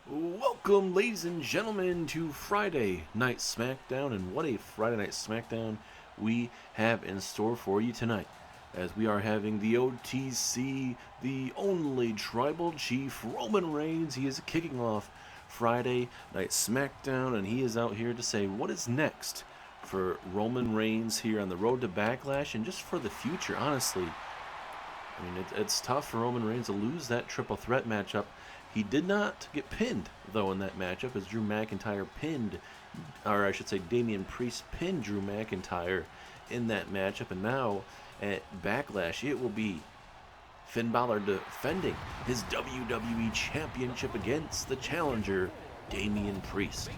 Welcome, ladies and gentlemen, to Friday Night Smackdown, and what a Friday Night Smackdown we have in store for you tonight, as we are having the OTC, the only Tribal Chief, Roman Reigns. He is kicking off Friday Night Smackdown, and he is out here to say what is next for Roman Reigns here on the road to Backlash, and just for the future, honestly. I mean, it's tough for Roman Reigns to lose that triple threat matchup. He did not get pinned, though, in that matchup, as Drew McIntyre pinned, or I should say Damian Priest pinned Drew McIntyre in that matchup. And now, at Backlash, it will be Finn Balor defending his WWE Championship against the challenger, Damian Priest.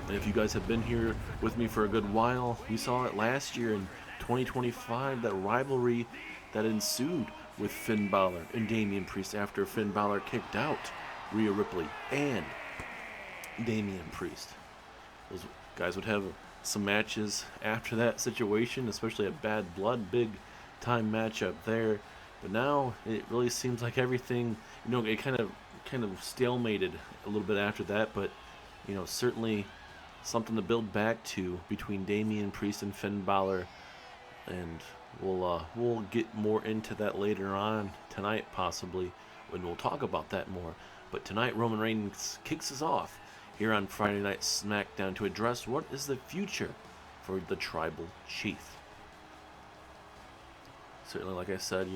And if you guys have been here with me for a good while, we saw it last year in 2025, that rivalry that ensued with Finn Balor and Damian Priest after Finn Balor kicked out Rhea Ripley and Damian Priest. Those guys would have some matches after that situation, especially a Bad Blood big time matchup there. But now it really seems like everything, it kind of stalemated a little bit after that, but certainly something to build back to between Damian Priest and Finn Balor. And we'll get more into that later on tonight, possibly, when we'll talk about that more. But tonight, Roman Reigns kicks us off here on Friday Night SmackDown to address what is the future for the Tribal Chief. Certainly, like I said,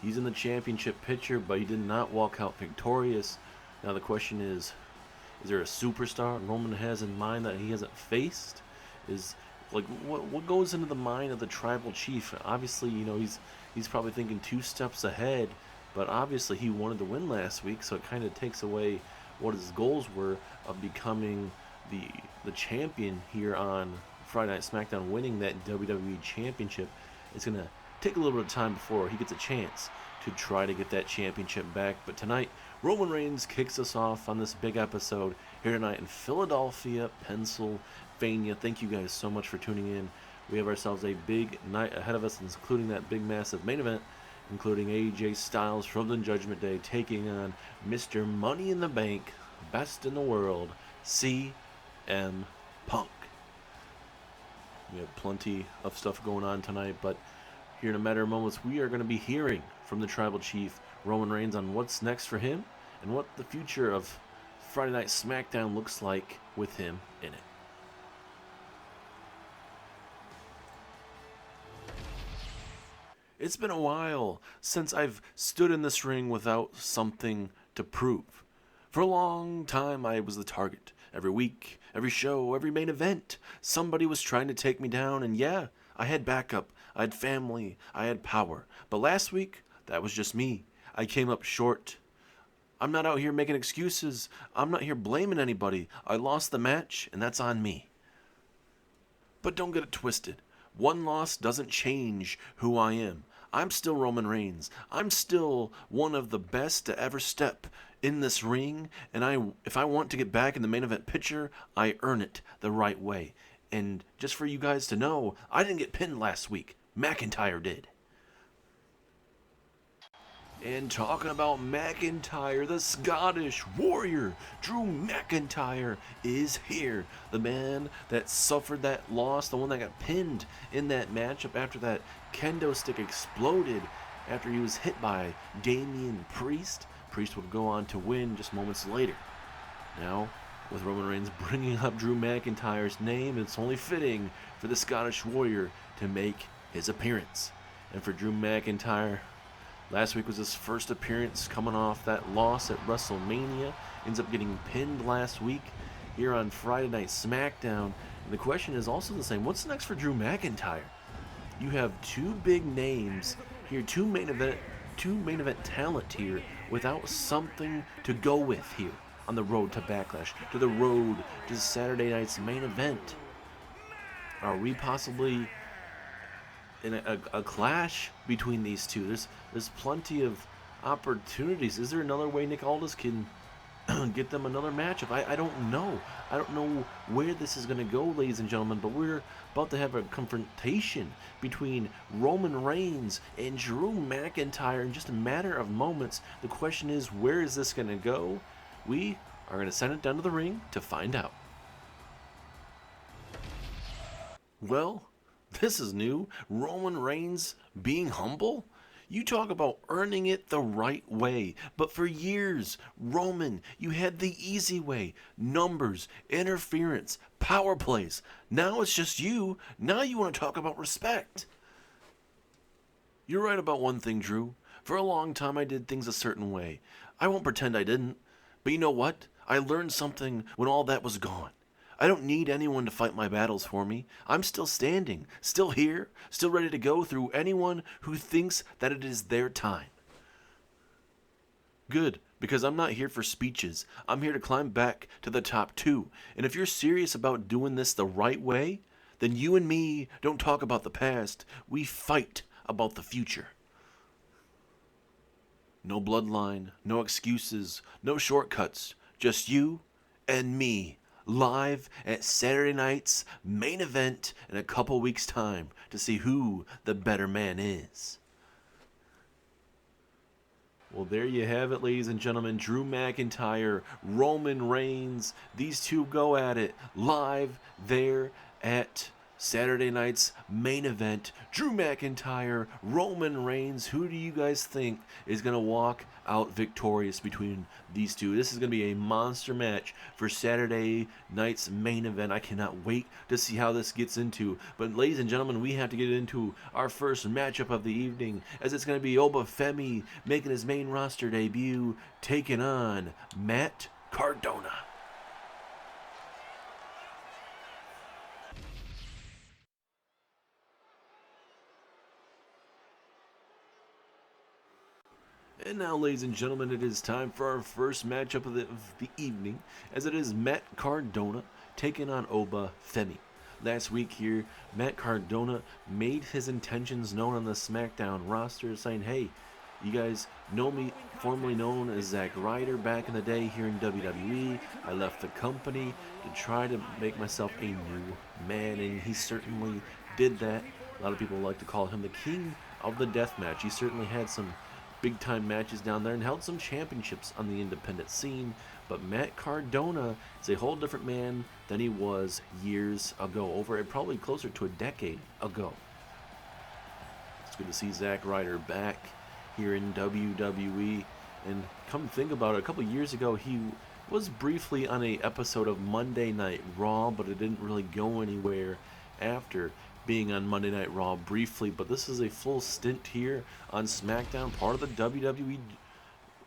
he's in the championship picture, but he did not walk out victorious. Now the question is there a superstar Roman has in mind that he hasn't faced? What goes into the mind of the Tribal Chief? Obviously, he's probably thinking two steps ahead, but obviously he wanted to win last week, so it kind of takes away what his goals were of becoming the champion here on Friday Night SmackDown, winning that WWE Championship. It's going to take a little bit of time before he gets a chance to try to get that championship back. But tonight, Roman Reigns kicks us off on this big episode here tonight in Philadelphia, Pennsylvania. Thank you guys so much for tuning in. We have ourselves a big night ahead of us, including that big, massive main event, including AJ Styles from the Judgment Day taking on Mr. Money in the Bank, best in the world, CM Punk. We have plenty of stuff going on tonight, but here in a matter of moments, we are going to be hearing from the Tribal Chief, Roman Reigns, on what's next for him and what the future of Friday Night SmackDown looks like with him in it. It's been a while since I've stood in this ring without something to prove. For a long time, I was the target. Every week, every show, every main event, somebody was trying to take me down, and yeah, I had backup, I had family, I had power. But last week, that was just me. I came up short. I'm not out here making excuses. I'm not here blaming anybody. I lost the match, and that's on me. But don't get it twisted. One loss doesn't change who I am. I'm still Roman Reigns. I'm still one of the best to ever step in this ring, and if I want to get back in the main event picture, I earn it the right way. And just for you guys to know, I didn't get pinned last week. McIntyre did. And talking about McIntyre, the Scottish Warrior, Drew McIntyre is here. The man that suffered that loss, the one that got pinned in that matchup after that kendo stick exploded after he was hit by Damian Priest. Priest would go on to win just moments later. Now, with Roman Reigns bringing up Drew McIntyre's name, it's only fitting for the Scottish Warrior to make his appearance. And for Drew McIntyre, last week was his first appearance coming off that loss at WrestleMania. Ends up getting pinned last week here on Friday Night SmackDown. And the question is also the same. What's next for Drew McIntyre? You have two big names here, two main event talent here without something to go with here on the road to Backlash, to the road to Saturday night's main event. Are we possibly in a clash between these two? There's plenty of opportunities. Is there another way Nick Aldis can get them another matchup? I don't know. I don't know where this is going to go, ladies and gentlemen, but we're about to have a confrontation between Roman Reigns and Drew McIntyre in just a matter of moments. The question is, where is this going to go? We are going to send it down to the ring to find out. Well, this is new. Roman Reigns being humble? You talk about earning it the right way. But for years, Roman, you had the easy way. Numbers, interference, power plays. Now it's just you. Now you want to talk about respect. You're right about one thing, Drew. For a long time I did things a certain way. I won't pretend I didn't. But you know what? I learned something when all that was gone. I don't need anyone to fight my battles for me. I'm still standing, still here, still ready to go through anyone who thinks that it is their time. Good, because I'm not here for speeches. I'm here to climb back to the top too. And if you're serious about doing this the right way, then you and me don't talk about the past. We fight about the future. No bloodline, no excuses, no shortcuts. Just you and me. Live at Saturday night's main event in a couple weeks' time to see who the better man is. Well, there you have it, ladies and gentlemen. Drew McIntyre, Roman Reigns. These two go at it live there at Saturday night's main event. Drew McIntyre, Roman Reigns. Who do you guys think is going to walk out victorious between these two? This is going to be a monster match for Saturday night's main event. I cannot wait to see how this gets into. But ladies and gentlemen, we have to get into our first matchup of the evening, as it's going to be Obafemi making his main roster debut, taking on Matt Cardona. And now, ladies and gentlemen, it is time for our first matchup of the evening, as it is Matt Cardona taking on Obafemi. Last week here, Matt Cardona made his intentions known on the Smackdown roster, saying, hey, you guys know me, formerly known as Zack Ryder back in the day here in WWE. I left the company to try to make myself a new man, and he certainly did that. A lot of people like to call him the king of the deathmatch. He certainly had some big time matches down there and held some championships on the independent scene, but Matt Cardona is a whole different man than he was years ago, over probably closer to a decade ago. It's good to see Zack Ryder back here in WWE, and come think about it, a couple years ago he was briefly on a episode of Monday Night Raw, but it didn't really go anywhere after being on Monday Night Raw briefly. But this is a full stint here on SmackDown, part of the WWE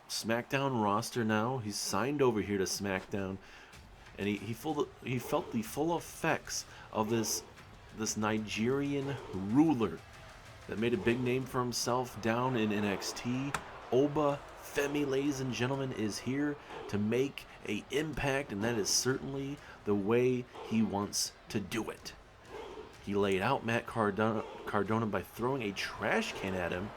SmackDown roster now. He's signed over here to SmackDown, and he felt the full effects of this Nigerian ruler that made a big name for himself down in NXT. Obafemi, ladies and gentlemen, is here to make an impact, and that is certainly the way he wants to do it. He laid out Matt Cardona by throwing a trash can at him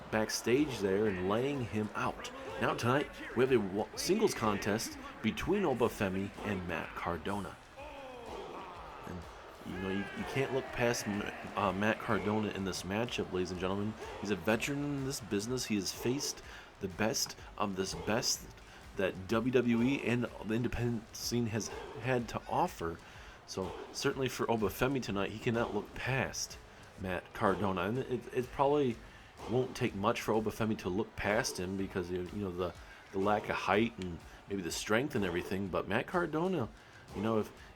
backstage there and laying him out. Now tonight, we have a singles contest between Obafemi and Matt Cardona. And you can't look past Matt Cardona in this matchup, ladies and gentlemen. He's a veteran in this business. He has faced the best of this best that WWE and the independent scene has had to offer. So certainly for Obafemi tonight, he cannot look past Matt Cardona, and it probably won't take much for Obafemi to look past him, because the lack of height and maybe the strength and everything. But Matt Cardona,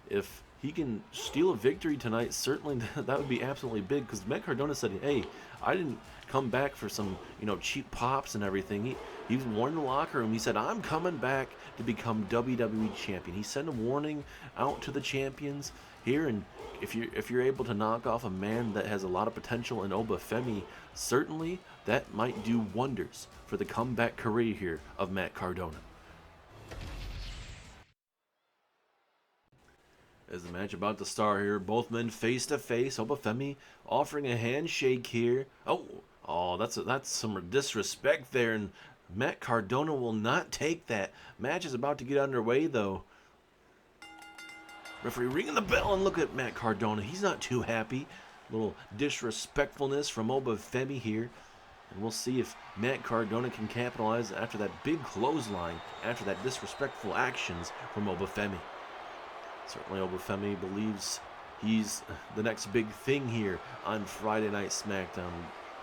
if he can steal a victory tonight, certainly that would be absolutely big, because Matt Cardona said, hey, I didn't come back for some cheap pops and everything. He warned the locker room. He said, I'm coming back to become WWE champion. He sent a warning out to the champions here, and if you're able to knock off a man that has a lot of potential in Obafemi, certainly that might do wonders for the comeback career here of Matt Cardona. As the match about to start here, both men face to face. Obafemi offering a handshake here. Oh, that's some disrespect there, and Matt Cardona will not take that. Match is about to get underway though. Referee ringing the bell, and look at Matt Cardona. He's not too happy. Little disrespectfulness from Obafemi here. And we'll see if Matt Cardona can capitalize after that big clothesline, after that disrespectful actions from Obafemi. Certainly Obafemi believes he's the next big thing here on Friday Night SmackDown.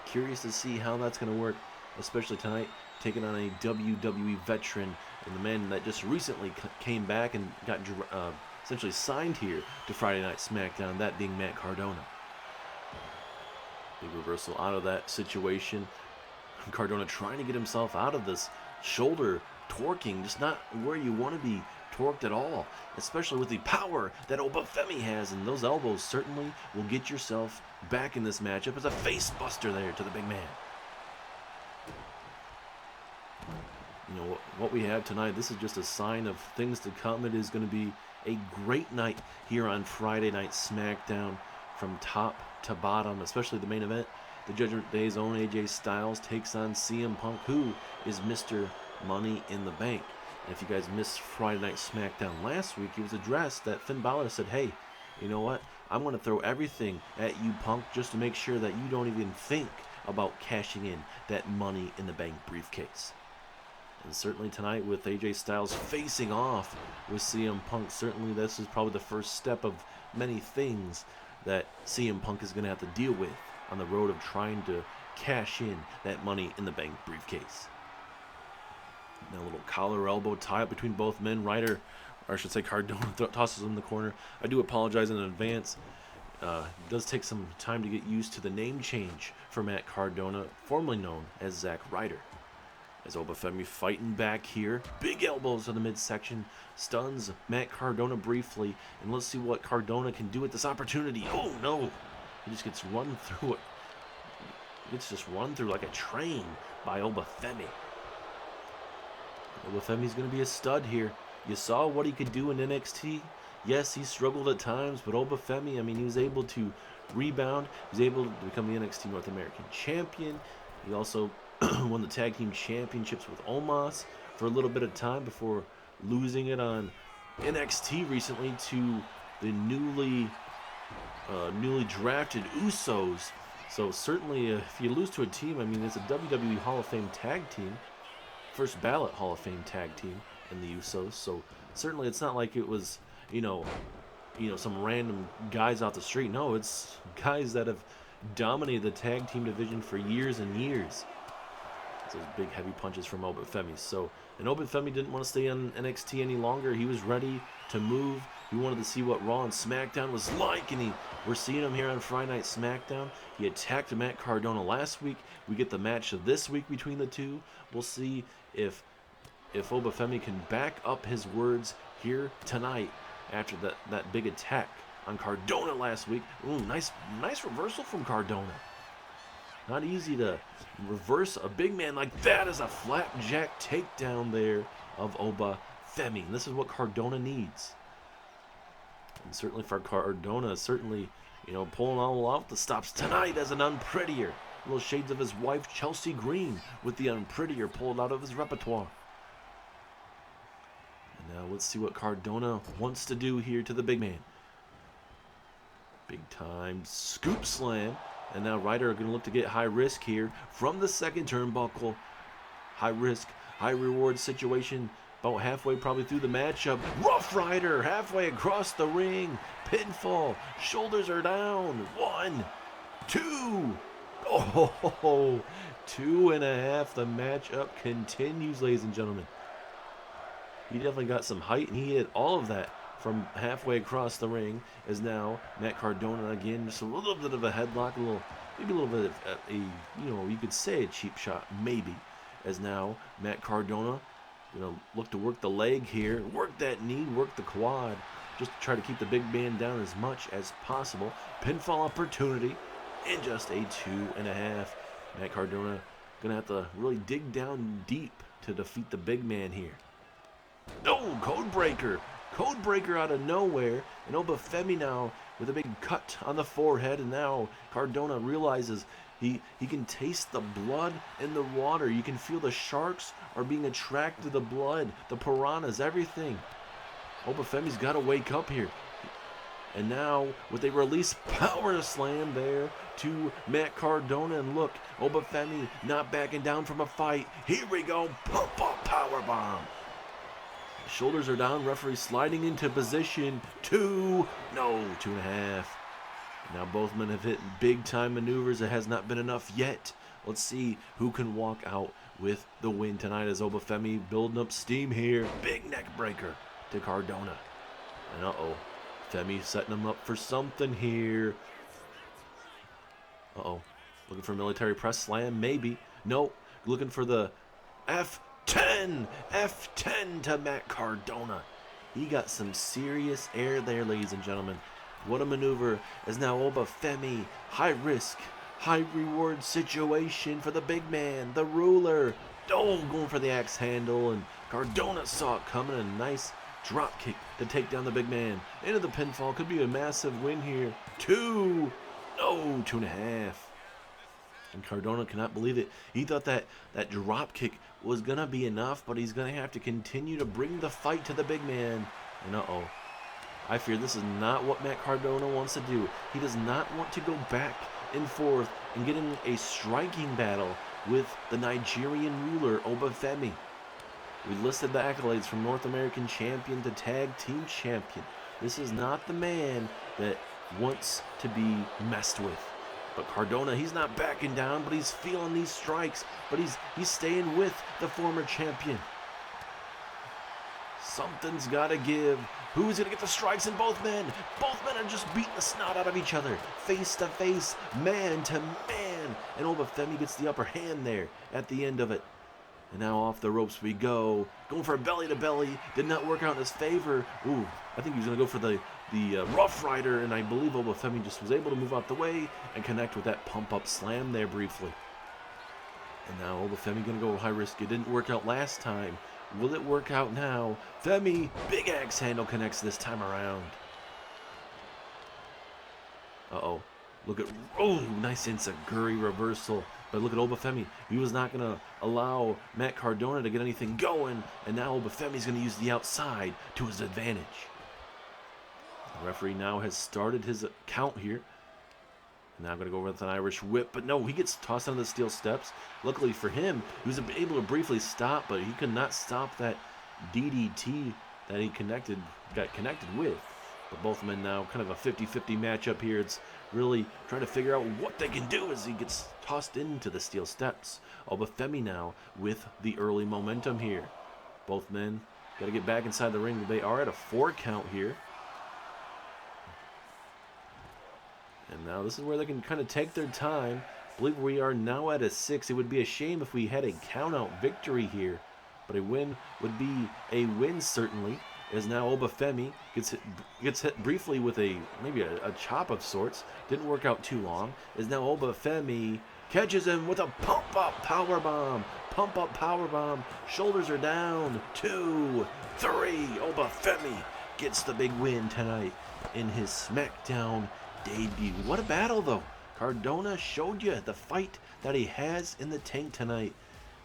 Curious to see how that's going to work, especially tonight, taking on a WWE veteran and the man that just recently came back and got essentially signed here to Friday Night SmackDown, that being Matt Cardona. Big reversal out of that situation. Cardona trying to get himself out of this shoulder torquing, just not where you want to be torqued at all, especially with the power that Obafemi has, and those elbows certainly will get yourself back in this matchup as a face buster there to the big man. You know, what we have tonight, this is just a sign of things to come. It is going to be a great night here on Friday Night SmackDown from top to bottom, especially the main event. The Judgement Day's own AJ Styles takes on CM Punk, who is Mr. Money in the Bank. And if you guys missed Friday Night SmackDown last week, it was addressed that Finn Balor said, hey, you know what? I'm going to throw everything at you, Punk, just to make sure that you don't even think about cashing in that Money in the Bank briefcase. And certainly tonight with AJ Styles facing off with CM Punk, certainly this is probably the first step of many things that CM Punk is going to have to deal with on the road of trying to cash in that Money in the Bank briefcase. Now a little collar elbow tie up between both men. Ryder, or I should say Cardona, tosses him in the corner. I do apologize in advance. It does take some time to get used to the name change for Matt Cardona, formerly known as Zack Ryder. As Obafemi fighting back here. Big elbows in the midsection. Stuns Matt Cardona briefly. And let's see what Cardona can do at this opportunity. Oh, no. He just gets run through it. He gets just run through like a train by Obafemi. Obafemi's going to be a stud here. You saw what he could do in NXT. Yes, he struggled at times, but Obafemi, I mean, he was able to rebound. He was able to become the NXT North American Champion. He also won the Tag Team Championships with Omos for a little bit of time before losing it on NXT recently to the newly drafted Usos. So certainly if you lose to a team, I mean, it's a WWE Hall of Fame tag team. First ballot Hall of Fame tag team in the Usos. So certainly it's not like it was, you know, some random guys off the street. No, it's guys that have dominated the tag team division for years and years. Those big heavy punches from Obafemi. So, and Obafemi didn't want to stay on NXT any longer. He was ready to move. He wanted to see what Raw and SmackDown was like, and we're seeing him here on Friday Night SmackDown. He attacked Matt Cardona last week. We get the match of this week between the two. We'll see if Obafemi can back up his words here tonight after that big attack on Cardona last week. Ooh, nice reversal from Cardona. Not easy to reverse a big man like that as a flapjack takedown there of Obafemi. And this is what Cardona needs. And certainly for Cardona, certainly, pulling all out the stops tonight as an unprettier. Little shades of his wife, Chelsea Green, with the unprettier pulled out of his repertoire. And now let's see what Cardona wants to do here to the big man. Big time scoop slam. And now Ryder are going to look to get high risk here from the second turnbuckle. High risk, high reward situation. About halfway probably through the matchup. Rough Ryder halfway across the ring. Pinfall. Shoulders are down. 1, 2. Oh, 2.5. The matchup continues, ladies and gentlemen. He definitely got some height, and he hit all of that from halfway across the ring. As now Matt Cardona again, just a little bit of a headlock, maybe a little bit of a, you could say a cheap shot, maybe. As now Matt Cardona, look to work the leg here, work that knee, work the quad, just to try to keep the big man down as much as possible. Pinfall opportunity, and just a 2.5. Matt Cardona gonna have to really dig down deep to defeat the big man here. No, code breaker out of nowhere, and Obafemi now with a big cut on the forehead, and now Cardona realizes he can taste the blood in the water. You can feel the sharks are being attracted to the blood, the piranhas, everything. Obafemi's got to wake up here. And now with a release power slam there to Matt Cardona. And look, Obafemi not backing down from a fight. Here we go, pump up power bomb. Shoulders are down, referee sliding into position. 2.5. Now both men have hit big time maneuvers. It has not been enough yet. Let's see who can walk out with the win tonight as Obafemi building up steam here. Big neck breaker to Cardona. And Femi setting him up for something here. Looking for a military press slam, maybe. No, looking for the F10 to Matt Cardona. He got some serious air there, ladies and gentlemen. What a maneuver as now Obafemi, high risk, high reward situation for the big man, the ruler. Going for the axe handle, and Cardona saw it coming. A nice drop kick to take down the big man into the pinfall. Could be a massive win here. 2.5. And Cardona cannot believe it. He thought that drop kick was gonna be enough, but he's gonna have to continue to bring the fight to the big man. And I fear this is not what Matt Cardona wants to do. He does not want to go back and forth and get in a striking battle with the Nigerian ruler, Obafemi. We listed the accolades from North American Champion to Tag Team Champion. This is not the man that wants to be messed with. But Cardona, he's not backing down, but he's feeling these strikes. But he's staying with the former champion. Something's got to give. Who's going to get the strikes in both men? Both men are just beating the snot out of each other. Face to face, man to man. And Obafemi gets the upper hand there at the end of it. And now off the ropes we go. Going for a belly to belly. Did not work out in his favor. Ooh, I think he was going to go for the Rough Rider. And I believe Obafemi just was able to move out the way and connect with that pump up slam there briefly. And now Obafemi going to go high risk. It didn't work out last time. Will it work out now? Femi, big axe handle connects this time around. Look at, nice Enziguri reversal. But look at Obafemi. He was not going to allow Matt Cardona to get anything going. And now Obafemi's going to use the outside to his advantage. The referee now has started his count here. Now I'm going to go with an Irish whip, but no, he gets tossed onto the steel steps. Luckily for him, he was able to briefly stop, but he could not stop that DDT that he got connected with. But both men now kind of a 50-50 matchup here. It's really trying to figure out what they can do as he gets tossed into the steel steps. Obafemi now with the early momentum here. Both men got to get back inside the ring. They are at a 4 count here. And now this is where they can kind of take their time. I believe we are now at a 6. It would be a shame if we had a count-out victory here. But a win would be a win, certainly. As now Obafemi gets hit briefly with maybe a chop of sorts. Didn't work out too long. As now Obafemi catches him with a pump-up powerbomb. Pump-up powerbomb. Shoulders are down. 2, 3. Obafemi gets the big win tonight in his Smackdown debut. What a battle, though. Cardona showed you the fight that he has in the tank tonight.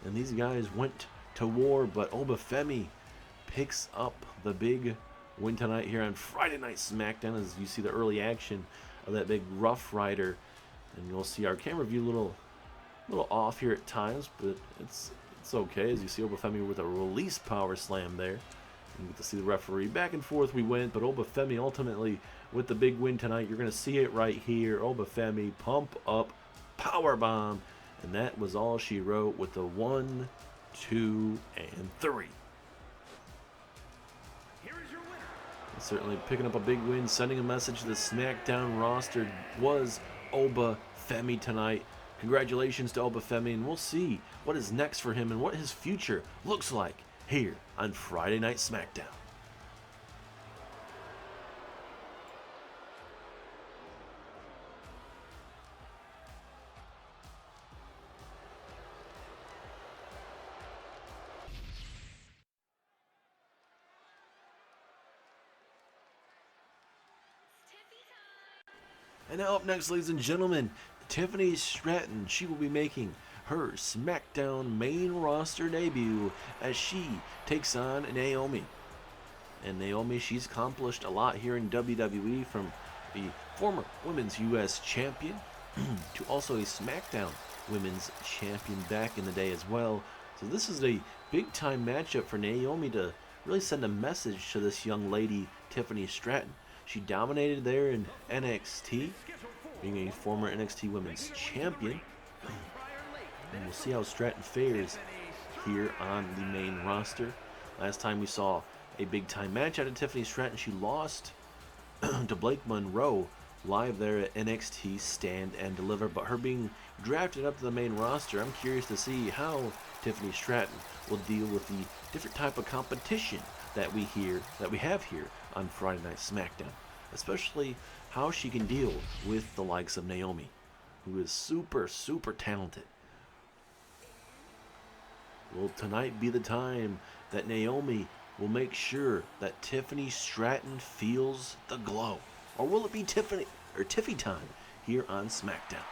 And these guys went to war, but Obafemi picks up the big win tonight here on Friday Night Smackdown as you see the early action of that big Rough Rider. And you'll see our camera view a little off here at times, but it's okay as you see Obafemi with a release power slam there. You get to see the referee. Back and forth we went, but Obafemi ultimately with the big win tonight. You're going to see it right here. Obafemi pump up power bomb, and that was all she wrote with the 1, 2, and 3. Here is your winner. Certainly picking up a big win, sending a message to the SmackDown roster was Obafemi tonight. Congratulations to Obafemi, and we'll see what is next for him and what his future looks like here on Friday Night Smackdown. And now up next, ladies and gentlemen, Tiffany Stratton. She will be making her SmackDown main roster debut as she takes on Naomi. And Naomi, she's accomplished a lot here in WWE, from the former Women's U.S. Champion to also a Smackdown Women's Champion back in the day as well. So this is a big-time matchup for Naomi to really send a message to this young lady, Tiffany Stratton. She dominated there in NXT, being a former NXT Women's Champion. And we'll see how Stratton fares here on the main roster. Last time we saw a big-time match out of Tiffany Stratton, she lost to Blake Monroe live there at NXT Stand and Deliver. But her being drafted up to the main roster, I'm curious to see how Tiffany Stratton will deal with the different type of competition that we have here on Friday Night SmackDown, especially how she can deal with the likes of Naomi, who is super talented. Will tonight be the time that Naomi will make sure that Tiffany Stratton feels the glow? Or will it be Tiffy time here on SmackDown?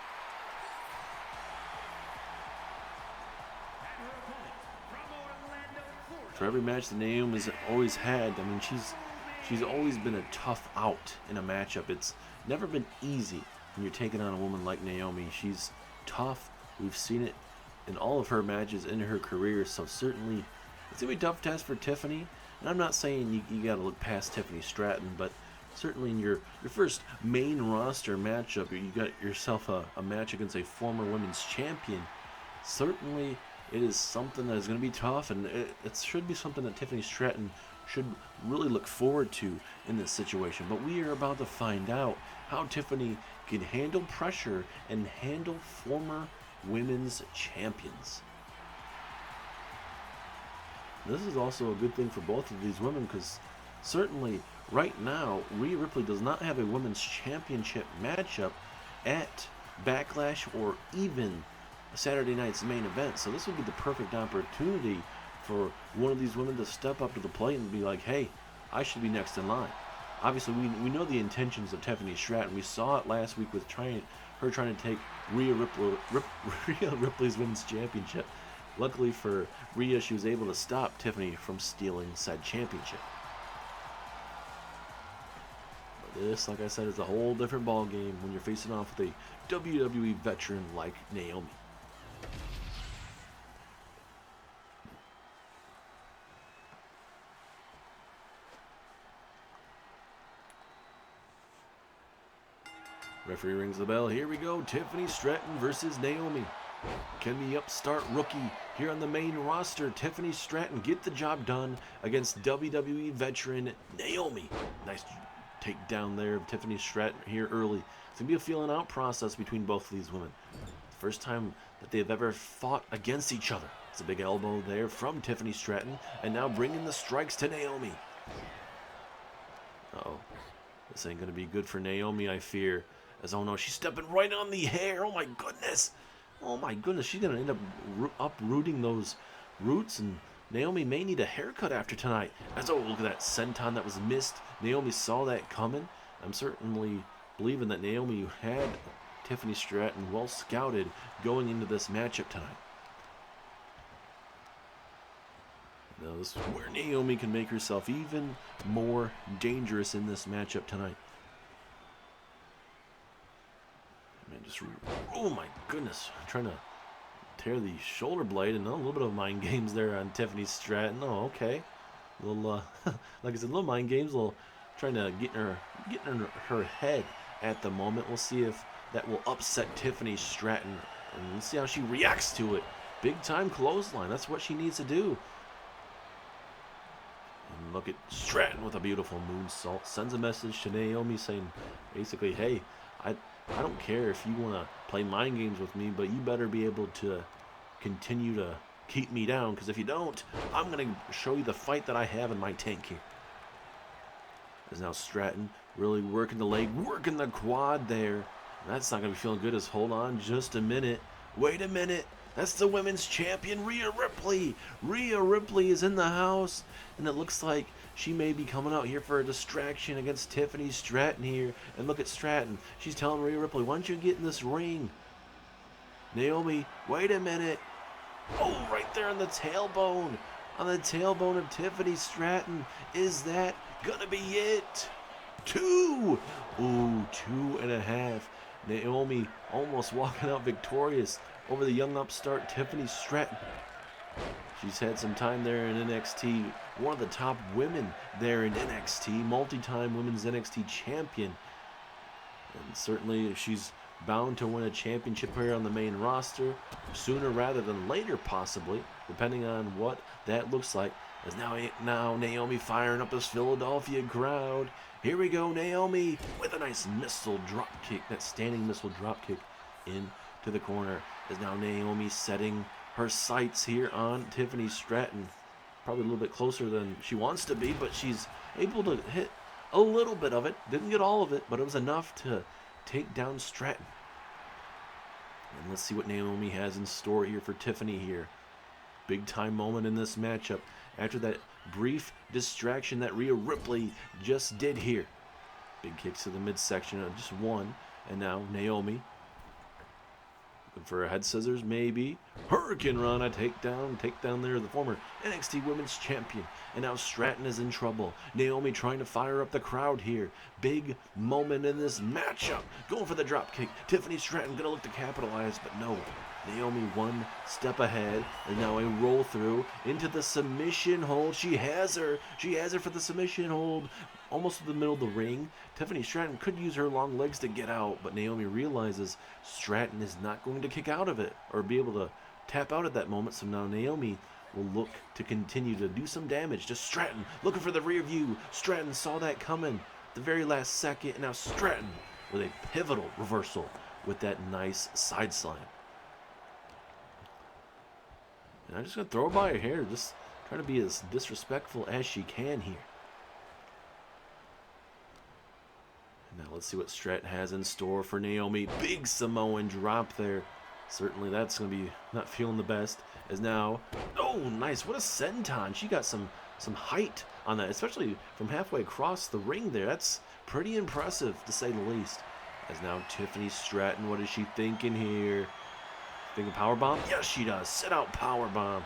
For every match that Naomi has always had, I mean, she's always been a tough out in a matchup. It's never been easy when you're taking on a woman like Naomi. She's tough. We've seen it in all of her matches in her career, so certainly it's going to be a tough test for Tiffany. And I'm not saying you got to look past Tiffany Stratton, but certainly in your first main roster matchup, you got yourself a match against a former women's champion. Certainly it is something that is going to be tough, and it should be something that Tiffany Stratton should really look forward to in this situation. But we are about to find out how Tiffany can handle pressure and handle former women's champions. This is also a good thing for both of these women, because certainly right now Rhea Ripley does not have a women's championship matchup at Backlash or even Saturday night's main event. So this would be the perfect opportunity for one of these women to step up to the plate and be like, hey, I should be next in line. Obviously, we know the intentions of Tiffany Stratton. We saw it last week with her trying to take Rhea Ripley's women's championship. Luckily for Rhea, she was able to stop Tiffany from stealing said championship. But this, like I said, is a whole different ball game when you're facing off with a WWE veteran like Naomi. Referee rings the bell. Here we go. Tiffany Stratton versus Naomi. Can the upstart rookie here on the main roster, Tiffany Stratton, get the job done against WWE veteran Naomi? Nice takedown there of Tiffany Stratton here early. It's going to be a feeling out process between both of these women. First time that they've ever fought against each other. It's a big elbow there from Tiffany Stratton, and now bringing the strikes to Naomi. Uh-oh. This ain't going to be good for Naomi, I fear. As, oh no, she's stepping right on the hair. Oh my goodness. Oh my goodness, she's going to end up uprooting those roots, and Naomi may need a haircut after tonight. As, oh, look at that senton that was missed. Naomi saw that coming. I'm certainly believing that Naomi had Tiffany Stratton well scouted going into this matchup tonight. Now this is where Naomi can make herself even more dangerous in this matchup tonight. Man, just, oh my goodness, I'm trying to tear the shoulder blade, and a little bit of mind games there on Tiffany Stratton. Oh, okay, a little, like I said, little mind games, little trying to get in her head at the moment. We'll see if that will upset Tiffany Stratton, and we'll see how she reacts to it. Big time clothesline, that's what she needs to do. And look at Stratton with a beautiful moonsault. Sends a message to Naomi saying, basically, hey, I don't care if you want to play mind games with me, but you better be able to continue to keep me down, because if you don't, I'm going to show you the fight that I have in my tank here. As now Stratton really working the leg, working the quad there. That's not going to be feeling good, as hold on just a minute. Wait a minute. That's the women's champion, Rhea Ripley. Rhea Ripley is in the house, and it looks like she may be coming out here for a distraction against Tiffany Stratton here. And look at Stratton. She's telling Rhea Ripley, why don't you get in this ring? Naomi, wait a minute. Oh, right there on the tailbone. on the tailbone of Tiffany Stratton. Is that gonna be it? 2! Ooh, 2.5. Naomi almost walking out victorious over the young upstart Tiffany Stratton. She's had some time there in NXT, one of the top women there in NXT, multi-time women's NXT champion. And certainly she's bound to win a championship here on the main roster sooner rather than later, possibly, depending on what that looks like. As now Naomi firing up this Philadelphia crowd. Here we go, Naomi with a nice missile drop kick, that standing missile drop kick into the corner. As now Naomi setting her sights here on Tiffany Stratton. Probably a little bit closer than she wants to be, but she's able to hit a little bit of it. Didn't get all of it, but it was enough to take down Stratton. And let's see what Naomi has in store here for Tiffany here. Big time moment in this matchup after that brief distraction that Rhea Ripley just did here. Big kicks to the midsection, just one. And now Naomi looking for a head scissors, maybe. Hurricane Rana takedown there, the former NXT Women's Champion. And now Stratton is in trouble. Naomi trying to fire up the crowd here. Big moment in this matchup. Going for the drop kick. Tiffany Stratton gonna look to capitalize, but no. Naomi one step ahead, and now a roll through into the submission hold. She has her for the submission hold, almost to the middle of the ring. Tiffany Stratton could use her long legs to get out, but Naomi realizes Stratton is not going to kick out of it or be able to tap out at that moment. So now Naomi will look to continue to do some damage to Stratton, looking for the rear view. Stratton saw that coming at the very last second, and now Stratton with a pivotal reversal with that nice side slam. And I'm just going to throw her by her hair, just trying to be as disrespectful as she can here. And now let's see what Stratton has in store for Naomi. Big Samoan drop there. Certainly that's going to be not feeling the best. As now, oh, nice. What a senton. She got some height on that, especially from halfway across the ring there. That's pretty impressive, to say the least. As now Tiffany Stratton, what is she thinking here? Thinking powerbomb? Yes, she does. Sit out powerbomb.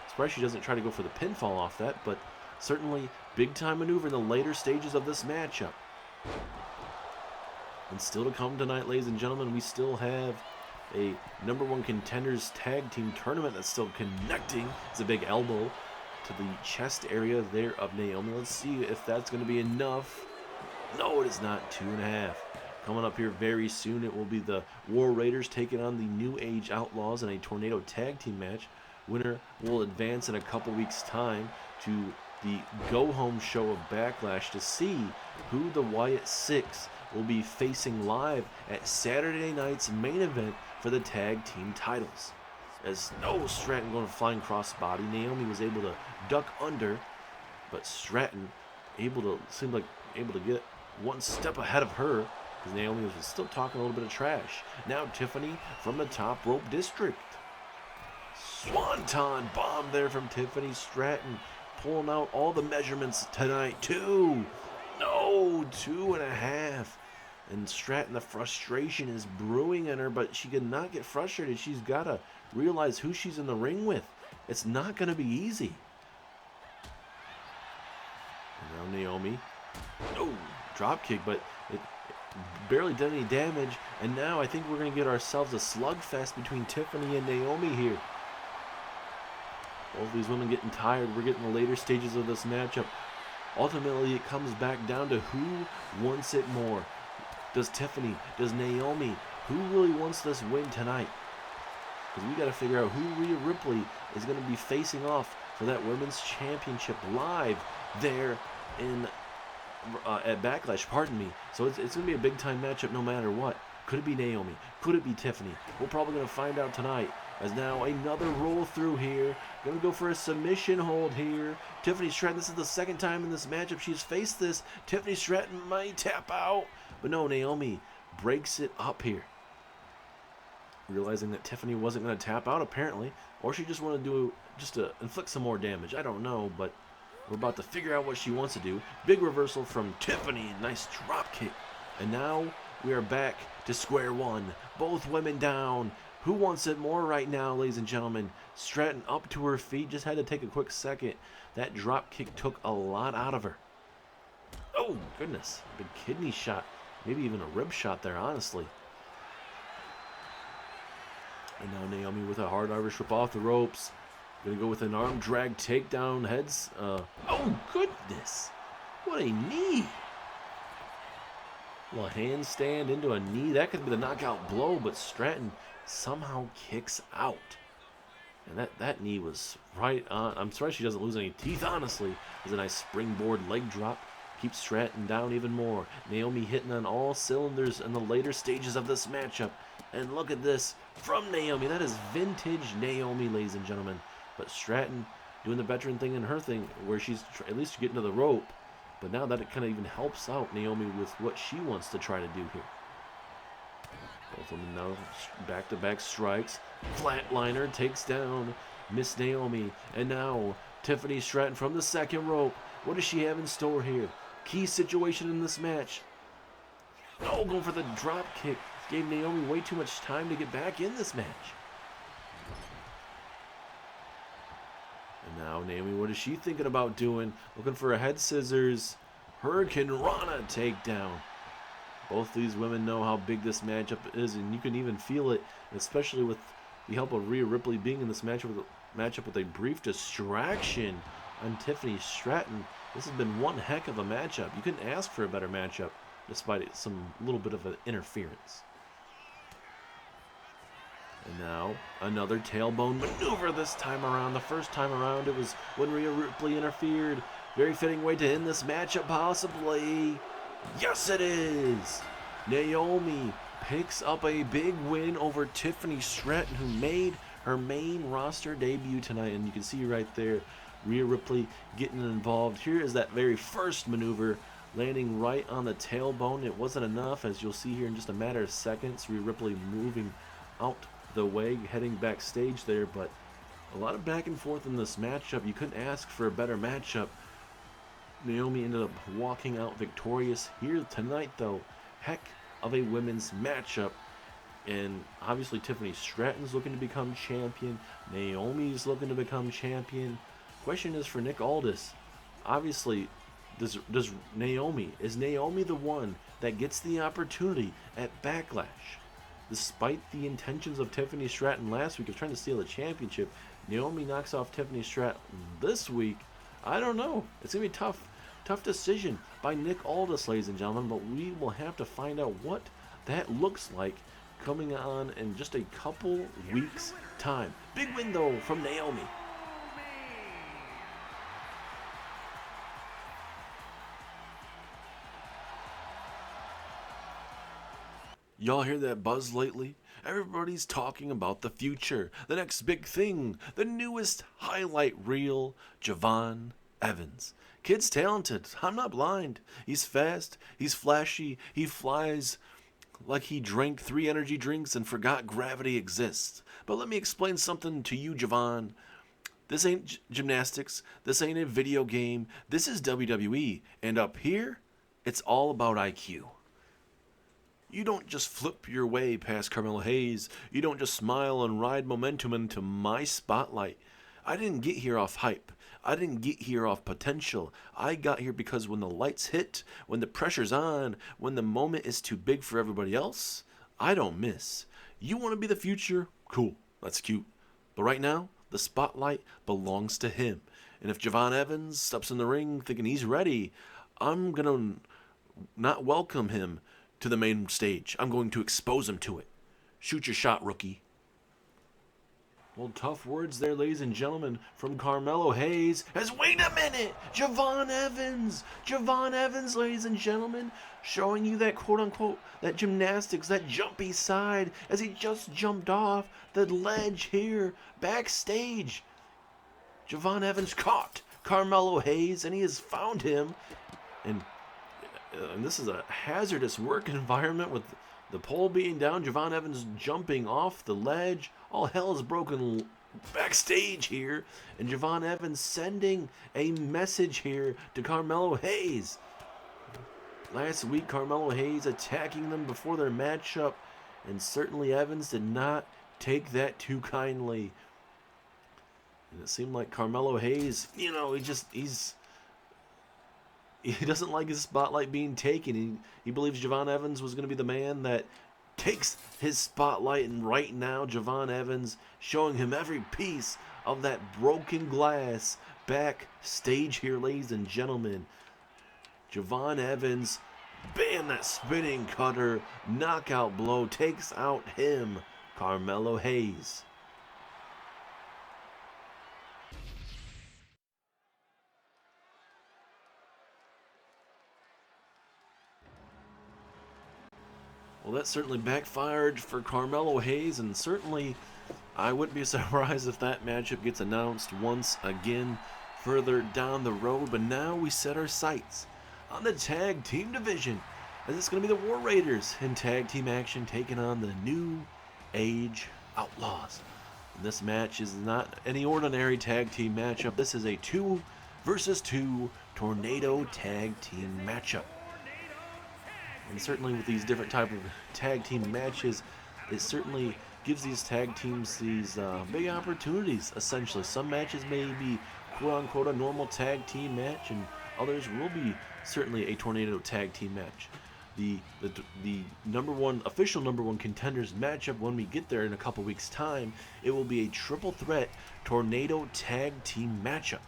Surprised she doesn't try to go for the pinfall off that, but certainly big time maneuver in the later stages of this matchup. And still to come tonight, ladies and gentlemen, we still have a #1 contenders tag team tournament that's still connecting. It's a big elbow to the chest area there of Naomi. Let's see if that's going to be enough. No, it is not. 2.5. Coming up here very soon, it will be the War Raiders taking on the New Age Outlaws in a Tornado Tag Team match. Winner will advance in a couple weeks' time to the go-home show of Backlash to see who the Wyatt Six will be facing live at Saturday night's main event for the tag team titles. As no Stratton going flying crossbody, Naomi was able to duck under, but Stratton seemed like able to get one step ahead of her. Naomi was still talking a little bit of trash. Now Tiffany from the top rope district. Swanton bomb there from Tiffany Stratton. Pulling out all the measurements tonight. 2. No, 2.5. And Stratton, the frustration is brewing in her, but she cannot get frustrated. She's got to realize who she's in the ring with. It's not going to be easy. And now Naomi. Oh, drop kick, but it barely did any damage, and now I think we're going to get ourselves a slugfest between Tiffany and Naomi here. Both these women getting tired. We're getting the later stages of this matchup. Ultimately, it comes back down to who wants it more. Does Tiffany? Does Naomi? Who really wants this win tonight? Because we got to figure out who Rhea Ripley is going to be facing off for that Women's Championship live there in at Backlash, pardon me. So it's going to be a big-time matchup no matter what. Could it be Naomi? Could it be Tiffany? We're probably going to find out tonight. As now another roll through here. Going to go for a submission hold here. Tiffany Stratton, this is the second time in this matchup she's faced this. Tiffany Stratton might tap out. But no, Naomi breaks it up here. Realizing that Tiffany wasn't going to tap out apparently. Or she just wanted to inflict some more damage. I don't know, but we're about to figure out what she wants to do. Big reversal from Tiffany. Nice drop kick. And now we are back to square one. Both women down. Who wants it more right now, ladies and gentlemen? Stratton up to her feet. Just had to take a quick second. That drop kick took a lot out of her. Oh, goodness. Big kidney shot. Maybe even a rib shot there, honestly. And now Naomi with a hard Irish whip off the ropes. Gonna go with an arm drag takedown heads. Oh, goodness. What a knee. Well, a handstand into a knee. That could be the knockout blow, but Stratton somehow kicks out. And that knee was right on. I'm sorry she doesn't lose any teeth, honestly. There's a nice springboard leg drop. Keeps Stratton down even more. Naomi hitting on all cylinders in the later stages of this matchup. And look at this from Naomi. That is vintage Naomi, ladies and gentlemen. But Stratton doing the veteran thing and her thing where she's at least getting to the rope. But now that it kind of even helps out Naomi with what she wants to try to do here. Both of them now back-to-back strikes. Flatliner takes down Miss Naomi. And now Tiffany Stratton from the second rope. What does she have in store here? Key situation in this match. Oh, going for the drop kick. Gave Naomi way too much time to get back in this match. And now Naomi, what is she thinking about doing? Looking for a head scissors. Hurricane Rana takedown. Both these women know how big this matchup is, and you can even feel it, especially with the help of Rhea Ripley being in this matchup with a brief distraction on Tiffany Stratton. This has been one heck of a matchup. You couldn't ask for a better matchup, despite some little bit of an interference. And now, another tailbone maneuver this time around. The first time around, it was when Rhea Ripley interfered. Very fitting way to end this matchup, possibly. Yes, it is! Naomi picks up a big win over Tiffany Stratton, who made her main roster debut tonight. And you can see right there, Rhea Ripley getting involved. Here is that very first maneuver, landing right on the tailbone. It wasn't enough, as you'll see here in just a matter of seconds. Rhea Ripley moving out the way, heading backstage there, but a lot of back and forth in this matchup. You couldn't ask for a better matchup. Naomi ended up walking out victorious here tonight, though. Heck of a women's matchup. And obviously Tiffany Stratton's looking to become champion. Naomi's looking to become champion. Question is for Nick Aldis. Obviously, is Naomi the one that gets the opportunity at Backlash? Despite the intentions of Tiffany Stratton last week of trying to steal the championship, Naomi knocks off Tiffany Stratton this week. I don't know. It's going to be a tough decision by Nick Aldis, ladies and gentlemen, but we will have to find out what that looks like coming on in just a couple weeks' time. Big win, though, from Naomi. Y'all hear that buzz lately? Everybody's talking about the future, the next big thing, the newest highlight reel, Javon Evans. Kid's talented. I'm not blind. He's fast. He's flashy. He flies like he drank 3 energy drinks and forgot gravity exists. But let me explain something to you, Javon. This ain't gymnastics. This ain't a video game. This is WWE. And up here, it's all about IQ. You don't just flip your way past Carmelo Hayes. You don't just smile and ride momentum into my spotlight. I didn't get here off hype. I didn't get here off potential. I got here because when the lights hit, when the pressure's on, when the moment is too big for everybody else, I don't miss. You want to be the future? Cool. That's cute. But right now, the spotlight belongs to him. And if Javon Evans steps in the ring thinking he's ready, I'm going to not welcome him to the main stage. I'm going to expose him to it. Shoot your shot, rookie. Well, tough words there, ladies and gentlemen, from Carmelo Hayes. Wait a minute! Javon Evans, ladies and gentlemen, showing you that quote-unquote, that gymnastics, that jumpy side, as he just jumped off the ledge here, backstage. Javon Evans caught Carmelo Hayes, and he has found him. And this is a hazardous work environment with the pole being down. Javon Evans jumping off the ledge. All hell is broken backstage here. And Javon Evans sending a message here to Carmelo Hayes. Last week, Carmelo Hayes attacking them before their matchup. And certainly Evans did not take that too kindly. And it seemed like Carmelo Hayes, you know, he doesn't like his spotlight being taken. He believes Javon Evans was going to be the man that takes his spotlight, and right now Javon Evans showing him every piece of that broken glass backstage here, ladies and gentlemen. Javon Evans, bam, that spinning cutter, knockout blow, takes out him, Carmelo Hayes. Well, that certainly backfired for Carmelo Hayes, and certainly I wouldn't be surprised if that matchup gets announced once again further down the road. But now we set our sights on the tag team division, as it's going to be the War Raiders in tag team action taking on the New Age Outlaws. And this match is not any ordinary tag team matchup. This is a 2 versus 2 tornado tag team matchup. And certainly with these different type of tag team matches, it certainly gives these tag teams these big opportunities, essentially. Some matches may be quote-unquote a normal tag team match, and others will be certainly a tornado tag team match. The official number one contenders matchup, when we get there in a couple weeks' time, it will be a triple threat tornado tag team matchup,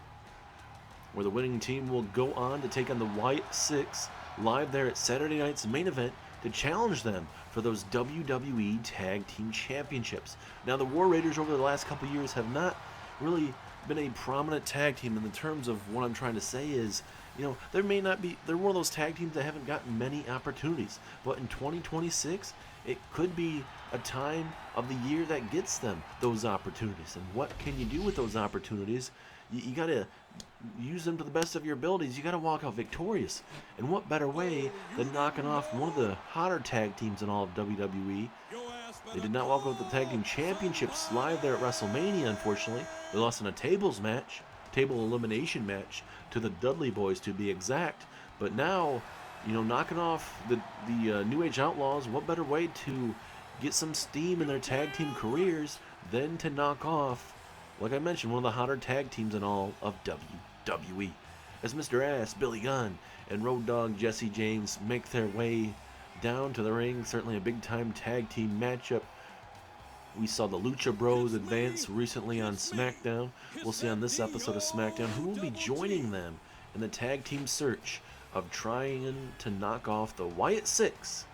where the winning team will go on to take on the White Six live there at Saturday night's main event to challenge them for those WWE Tag Team Championships. Now, the War Raiders over the last couple years have not really been a prominent tag team. In the terms of what I'm trying to say is, you know, they're one of those tag teams that haven't gotten many opportunities. But in 2026, it could be a time of the year that gets them those opportunities. And what can you do with those opportunities? You got to use them to the best of your abilities. You got to walk out victorious. And what better way than knocking off one of the hotter tag teams in all of WWE? They did not walk out with the tag team championships live there at WrestleMania, unfortunately. They lost in a table elimination match to the Dudley Boys, to be exact. But now, you know, knocking off the New Age Outlaws, what better way to get some steam in their tag team careers than to knock off, like I mentioned, one of the hotter tag teams in all of WWE. As Mr. Ass, Billy Gunn, and Road Dogg Jesse James make their way down to the ring, certainly a big-time tag team matchup. We saw the Lucha Bros advance recently on Smackdown. We'll see on this episode of Smackdown who will be joining them in the tag team search of trying to knock off the Wyatt Six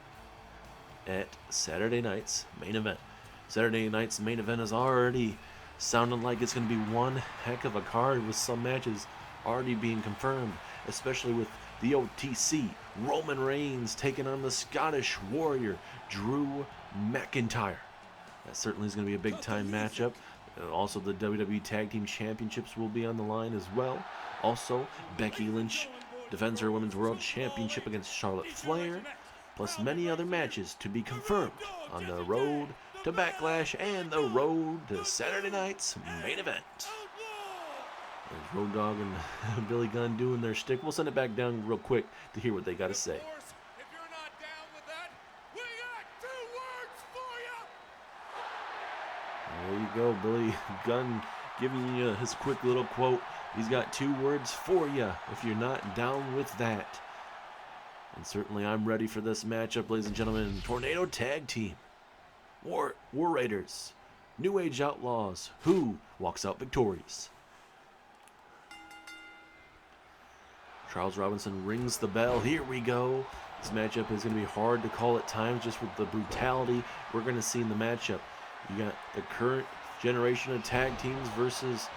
at Saturday night's main event. Saturday night's main event is already sounding like it's going to be one heck of a card, with some matches already being confirmed, especially with the OTC, Roman Reigns taking on the Scottish Warrior, Drew McIntyre. That certainly is going to be a big-time matchup. Also, the WWE Tag Team Championships will be on the line as well. Also, Becky Lynch defends her Women's World Championship against Charlotte Flair, plus many other matches to be confirmed on the road to Backlash and the road to Saturday night's main event. There's Road Dogg and Billy Gunn doing their shtick. We'll send it back down real quick to hear what they got to say. If you're not down with that, we got 2 words for you. There you go, Billy Gunn giving you his quick little quote. He's got 2 words for you if you're not down with that. And certainly I'm ready for this matchup, ladies and gentlemen. Tornado Tag Team. War Raiders. New Age Outlaws. Who walks out victorious? Charles Robinson rings the bell. Here we go. This matchup is going to be hard to call at times, just with the brutality we're going to see in the matchup. You got the current generation of tag teams versus,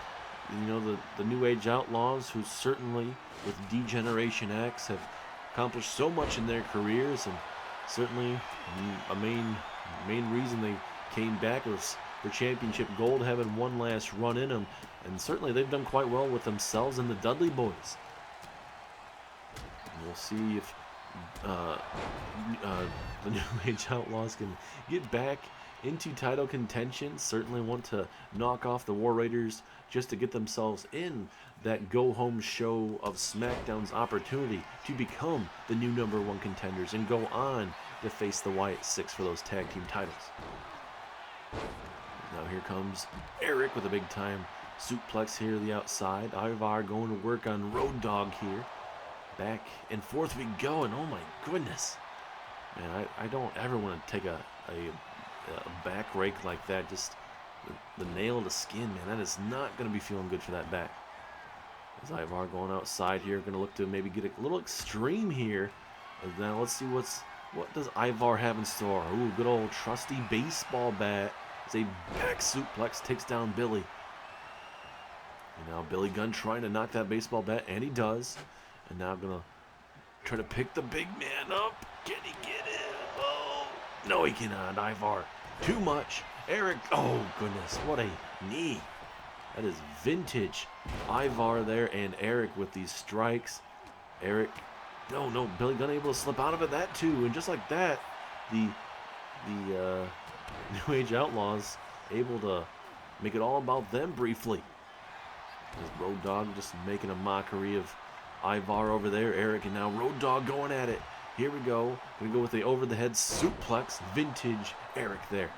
you know, the New Age Outlaws, who certainly, with D-Generation X, have accomplished so much in their careers, and certainly a main reason they came back was for championship gold, having one last run in them, and certainly they've done quite well with themselves and the Dudley Boys. And we'll see if the New Age Outlaws can get back into title contention. Certainly want to knock off the War Raiders just to get themselves in that go-home show of SmackDown's opportunity to become the new #1 contenders and go on to face the Wyatt Six for those tag team titles. Now here comes Eric with a big time suplex here to the outside. Ivar going to work on Road Dogg here. Back and forth we go, and oh my goodness. Man, I don't ever want to take a back rake like that. Just the nail to skin, man. That is not going to be feeling good for that back. As Ivar going outside here, going to look to maybe get a little extreme here. And now let's see what does Ivar have in store. Ooh, good old trusty baseball bat. As a back suplex takes down Billy. And now Billy Gunn trying to knock that baseball bat, and he does. And now I'm going to try to pick the big man up. Can he get it? Oh, no he cannot. Ivar, too much. Eric, oh goodness, what a knee. That is vintage. Ivar there, and Eric with these strikes. Eric, no, Billy Gunn able to slip out of it, that too. And just like that, the New Age Outlaws able to make it all about them briefly. As Road Dogg just making a mockery of Ivar over there. Eric, and now Road Dogg going at it. Here we go. We go with the over-the-head suplex. Vintage Eric there.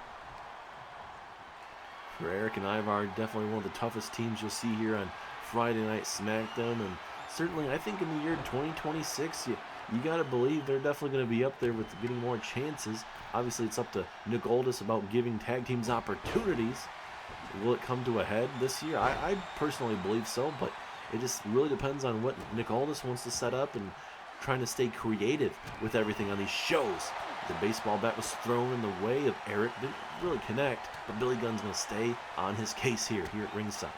For Eric and Ivar, definitely one of the toughest teams you'll see here on Friday Night SmackDown. And certainly, I think in the year 2026, you got to believe they're definitely going to be up there with getting more chances. Obviously, it's up to Nick Aldis about giving tag teams opportunities. Will it come to a head this year? I personally believe so, but it just really depends on what Nick Aldis wants to set up and trying to stay creative with everything on these shows. The baseball bat was thrown in the way of Eric. Didn't really connect, but Billy Gunn's going to stay on his case here at ringside.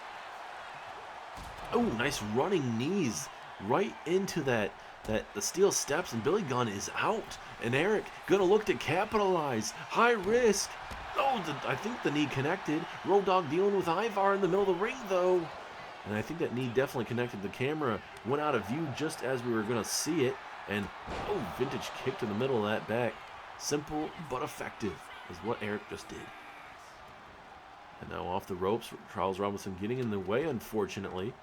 Oh, nice running knees right into the steel steps, and Billy Gunn is out. And Eric going to look to capitalize. High risk. Oh, I think the knee connected. Road Dogg dealing with Ivar in the middle of the ring, though. And I think that knee definitely connected. The camera went out of view just as we were going to see it. And, oh, vintage kick to the middle of that back. Simple but effective is what Eric just did. And now off the ropes, Charles Robinson getting in the way, unfortunately.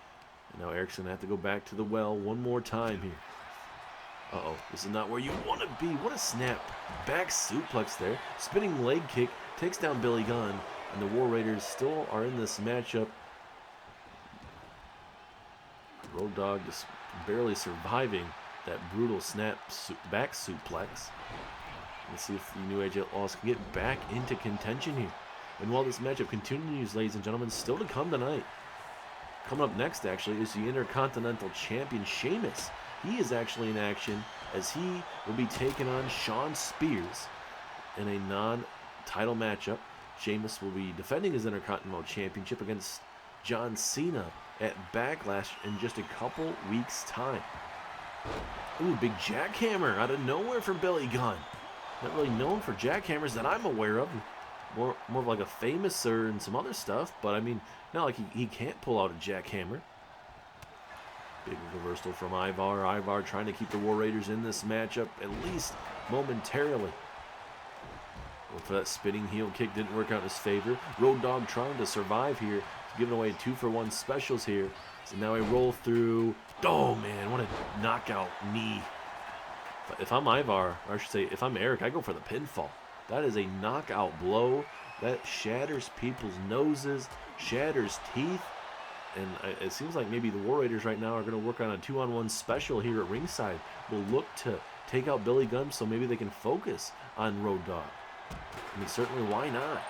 And now Eric's going to have to go back to the well one more time here. Uh-oh, this is not where you want to be. What a snap. Back suplex there. Spinning leg kick takes down Billy Gunn. And the War Raiders still are in this matchup. Road Dogg just barely surviving that brutal back suplex. Let's see if the New Age Outlaws can get back into contention here. And while this matchup continues, ladies and gentlemen, still to come tonight. Coming up next, actually, is the Intercontinental Champion, Sheamus. He is actually in action as he will be taking on Shawn Spears in a non-title matchup. Sheamus will be defending his Intercontinental Championship against John Cena at Backlash in just a couple weeks' time. Ooh, big jackhammer out of nowhere from Billy Gunn. Not really known for jackhammers that I'm aware of. More of like a Famouser and some other stuff, but I mean, not like he can't pull out a jackhammer. Big reversal from Ivar. Ivar trying to keep the War Raiders in this matchup, at least momentarily. Going for that spinning heel kick, didn't work out in his favor. Road Dogg trying to survive here. He's giving away 2-for-1 specials here. So now a roll through. Oh man, what a knockout knee. If I'm Ivar, or I should say, if I'm Eric, I go for the pinfall. That is a knockout blow. That shatters people's noses, shatters teeth. And it seems like maybe the War Raiders right now are going to work on a 2-on-1 special here at ringside. Will look to take out Billy Gunn so maybe they can focus on Road Dogg. I mean, certainly, why not?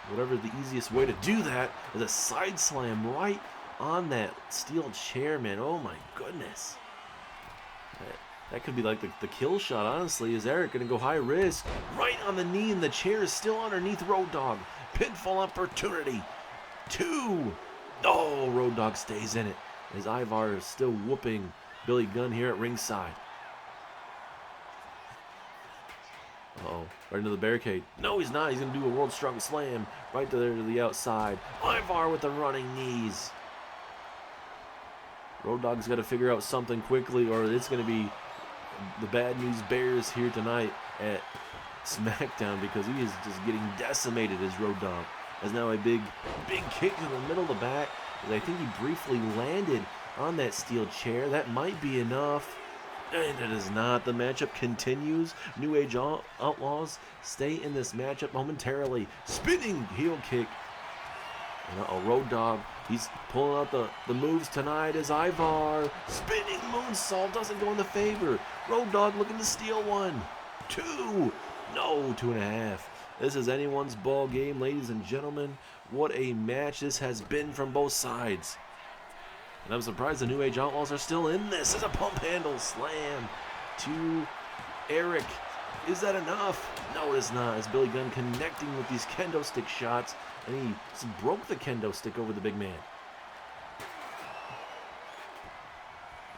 Whatever the easiest way to do that is a side slam right on that steel chair, man. Oh my goodness. That could be like the kill shot, honestly. Is Eric going to go high risk? Right on the knee, and the chair is still underneath Road Dogg. Pinfall opportunity. 2. Oh, Road Dogg stays in it. As Ivar is still whooping Billy Gunn here at ringside. Uh-oh. Right into the barricade. No, he's not. He's going to do a World Strongest Slam right there to the outside. Ivar with the running knees. Road Dogg's got to figure out something quickly, or it's going to be the Bad News Bears here tonight at SmackDown, because he is just getting decimated as Road Dogg. As now a big kick to the middle of the back. As I think he briefly landed on that steel chair. That might be enough. And it is not. The matchup continues. New Age Outlaws stay in this matchup momentarily. Spinning heel kick. And a Road Dogg. He's pulling out the moves tonight as Ivar. Spinning moonsault doesn't go in the favor. Road Dogg looking to steal one. 2. No, 2.5. This is anyone's ball game, ladies and gentlemen. What a match this has been from both sides. And I'm surprised the New Age Outlaws are still in this. It's a pump handle slam to Eric. Is that enough? No, it is not. As Billy Gunn connecting with these kendo stick shots, and he just broke the kendo stick over the big man.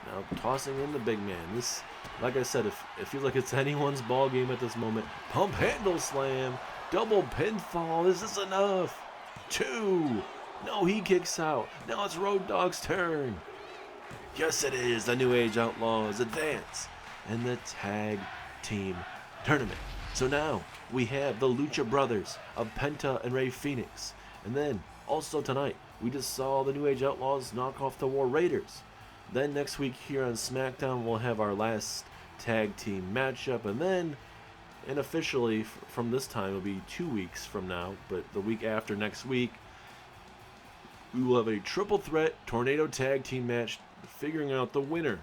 Now tossing in the big man. This, like I said, it feels like it's anyone's ball game at this moment. Pump handle slam, double pinfall. Is this enough? 2. No, he kicks out. Now it's Road Dogg's turn. Yes, it is. The New Age Outlaws advance in the tag team tournament. So now we have the Lucha Brothers of Penta and Rey Fenix. And then also tonight, we just saw the New Age Outlaws knock off the War Raiders. Then next week here on SmackDown, we'll have our last tag team matchup. And then, and officially from this time, it'll be 2 weeks from now. But the week after next week, we will have a triple threat tornado tag team match, figuring out the winner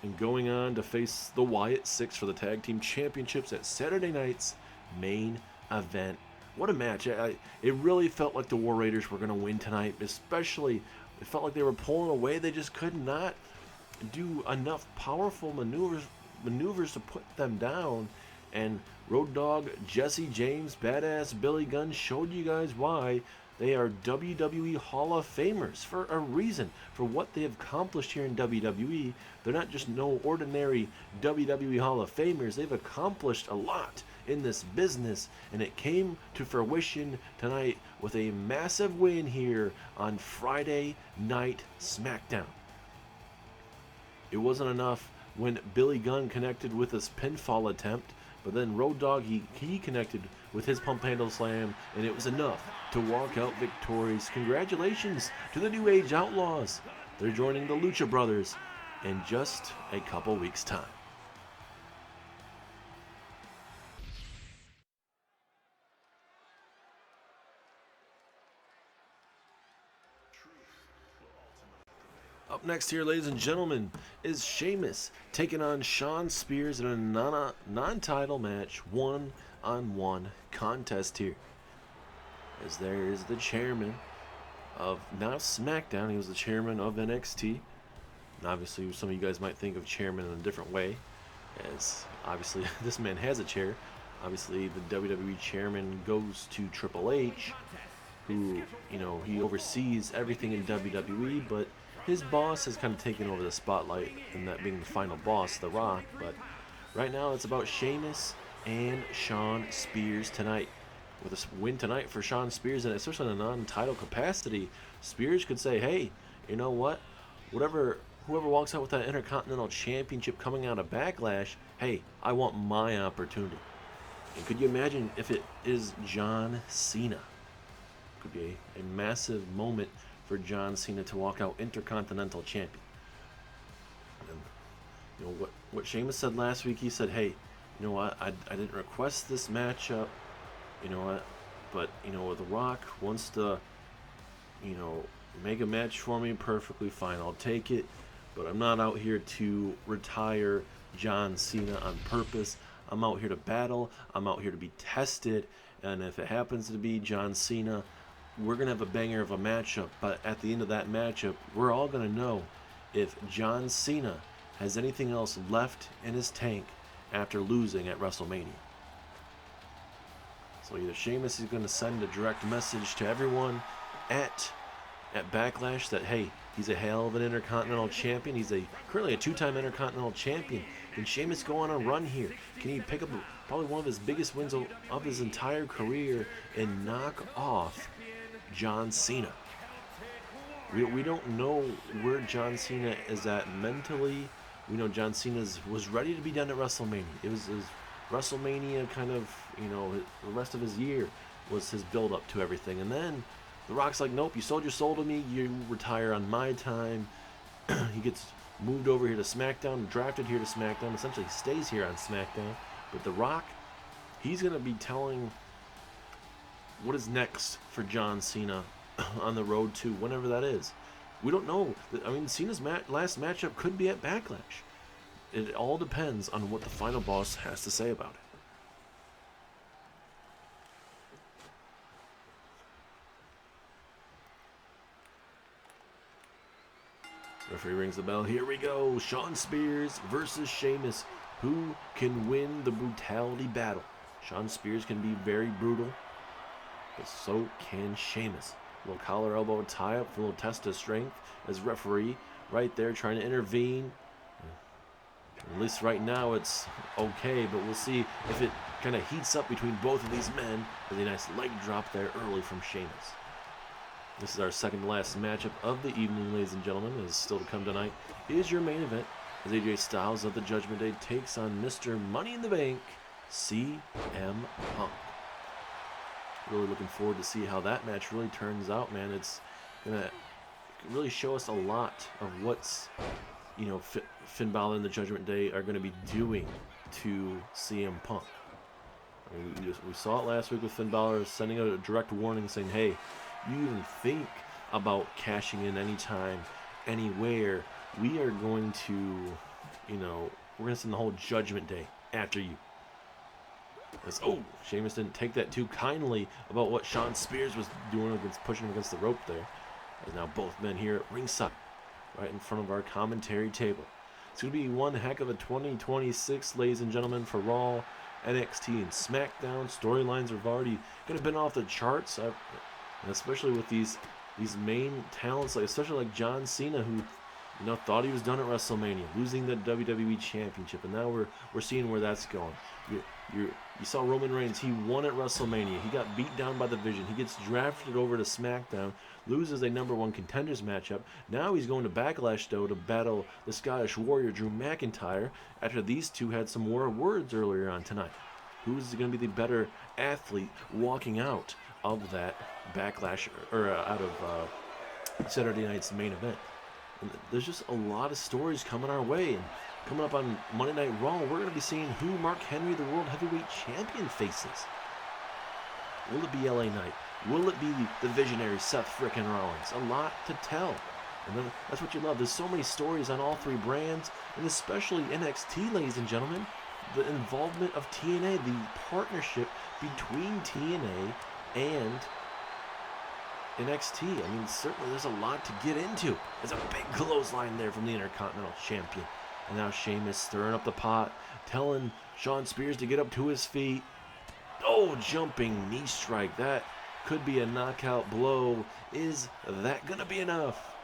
and going on to face the Wyatt Six for the tag team championships at Saturday night's main event. What a match. It really felt like the War Raiders were going to win tonight, especially it felt like they were pulling away. They just could not do enough powerful maneuvers to put them down. And Road Dogg, Jesse James, Badass Billy Gunn showed you guys why they are WWE Hall of Famers for a reason, for what they have accomplished here in WWE. They're not just no ordinary WWE Hall of Famers. They've accomplished a lot in this business, and it came to fruition tonight with a massive win here on Friday Night SmackDown. It wasn't enough when Billy Gunn connected with his pinfall attempt, but then Road Dogg, he connected with his pump handle slam, and it was enough to walk out victorious. Congratulations to the New Age Outlaws. They're joining the Lucha Brothers in just a couple weeks' time. Up next here, ladies and gentlemen, is Sheamus taking on Shawn Spears in a non-title match, one-on-one contest here. As there is the chairman of now SmackDown. He was the chairman of NXT. And obviously, some of you guys might think of chairman in a different way, as obviously this man has a chair. Obviously, the WWE chairman goes to Triple H, who, you know, he oversees everything in WWE, but his boss has kind of taken over the spotlight, and that being the final boss, The Rock. But right now, it's about Sheamus and Shawn Spears tonight. With a win tonight for Shawn Spears, and especially in a non-title capacity, Spears could say, hey, you know what? Whoever walks out with that Intercontinental Championship coming out of Backlash, hey, I want my opportunity. And could you imagine if it is John Cena? Could be a massive moment for John Cena to walk out Intercontinental Champion. And, you know, what Sheamus said last week, he said, hey, you know what, I didn't request this matchup, you know what, but, you know, The Rock wants to, you know, make a match for me, perfectly fine, I'll take it, but I'm not out here to retire John Cena on purpose. I'm out here to battle, I'm out here to be tested, and if it happens to be John Cena, we're going to have a banger of a matchup, but at the end of that matchup, we're all going to know if John Cena has anything else left in his tank after losing at WrestleMania. So either Sheamus is going to send a direct message to everyone at Backlash that, hey, he's a hell of an Intercontinental Champion. He's currently a 2-time Intercontinental Champion. Can Sheamus go on a run here? Can he pick up probably one of his biggest wins of his entire career and knock off John Cena? We don't know where John Cena is at mentally. We know John Cena was ready to be done at WrestleMania. It was his WrestleMania kind of, you know, the rest of his year was his build-up to everything. And then The Rock's like, nope, you sold your soul to me, you retire on my time. He gets moved over here to SmackDown, drafted here to SmackDown, essentially stays here on SmackDown. But The Rock, he's going to be telling what is next for John Cena on the road to whenever that is. We don't know. I mean, Cena's last matchup could be at Backlash. It all depends on what the final boss has to say about it. Referee rings the bell. Here we go. Shawn Spears versus Sheamus. Who can win the brutality battle? Shawn Spears can be very brutal, but so can Sheamus. A little collar elbow tie up, a little test of strength as referee right there trying to intervene. At least right now it's okay, but we'll see if it kind of heats up between both of these men. With a nice leg drop there early from Sheamus. This is our second to last matchup of the evening, ladies and gentlemen. Is still to come tonight is your main event as AJ Styles of the Judgment Day takes on Mr. Money in the Bank, CM Punk. Really looking forward to see how that match really turns out, man. It's gonna really show us a lot of what's, you know, Finn Balor and the Judgment Day are going to be doing to CM Punk. I mean, we saw it last week with Finn Balor sending out a direct warning saying, hey, you even think about cashing in anytime, anywhere, we are going to, you know, we're going to send the whole Judgment Day after you. Oh, Sheamus didn't take that too kindly about what Shawn Spears was doing against pushing him against the rope there. As now both men here at ringside, right in front of our commentary table. It's going to be one heck of a 2026, ladies and gentlemen, for Raw, NXT, and SmackDown. Storylines have already kind of been off the charts, and especially with these main talents, like especially like John Cena, who, you know, thought he was done at WrestleMania, losing the WWE Championship, and now we're seeing where that's going. You saw Roman Reigns, he won at WrestleMania. He got beat down by the Vision. He gets drafted over to SmackDown, loses a #1 contenders matchup. Now he's going to Backlash, though, to battle the Scottish Warrior, Drew McIntyre, after these two had some more words earlier on tonight. Who's going to be the better athlete walking out of that Backlash, or out of Saturday night's main event? And there's just a lot of stories coming our way. And coming up on Monday Night Raw, we're going to be seeing who Mark Henry, the World Heavyweight Champion, faces. Will it be LA Knight? Will it be the visionary Seth frickin' Rollins? A lot to tell. And then that's what you love. There's so many stories on all three brands, and especially NXT, ladies and gentlemen. The involvement of TNA, the partnership between TNA and NXT. I mean, certainly there's a lot to get into. There's a big clothesline there from the Intercontinental Champion. And now Sheamus stirring up the pot, telling Shawn Spears to get up to his feet. Oh, jumping knee strike. That could be a knockout blow. Is that going to be enough?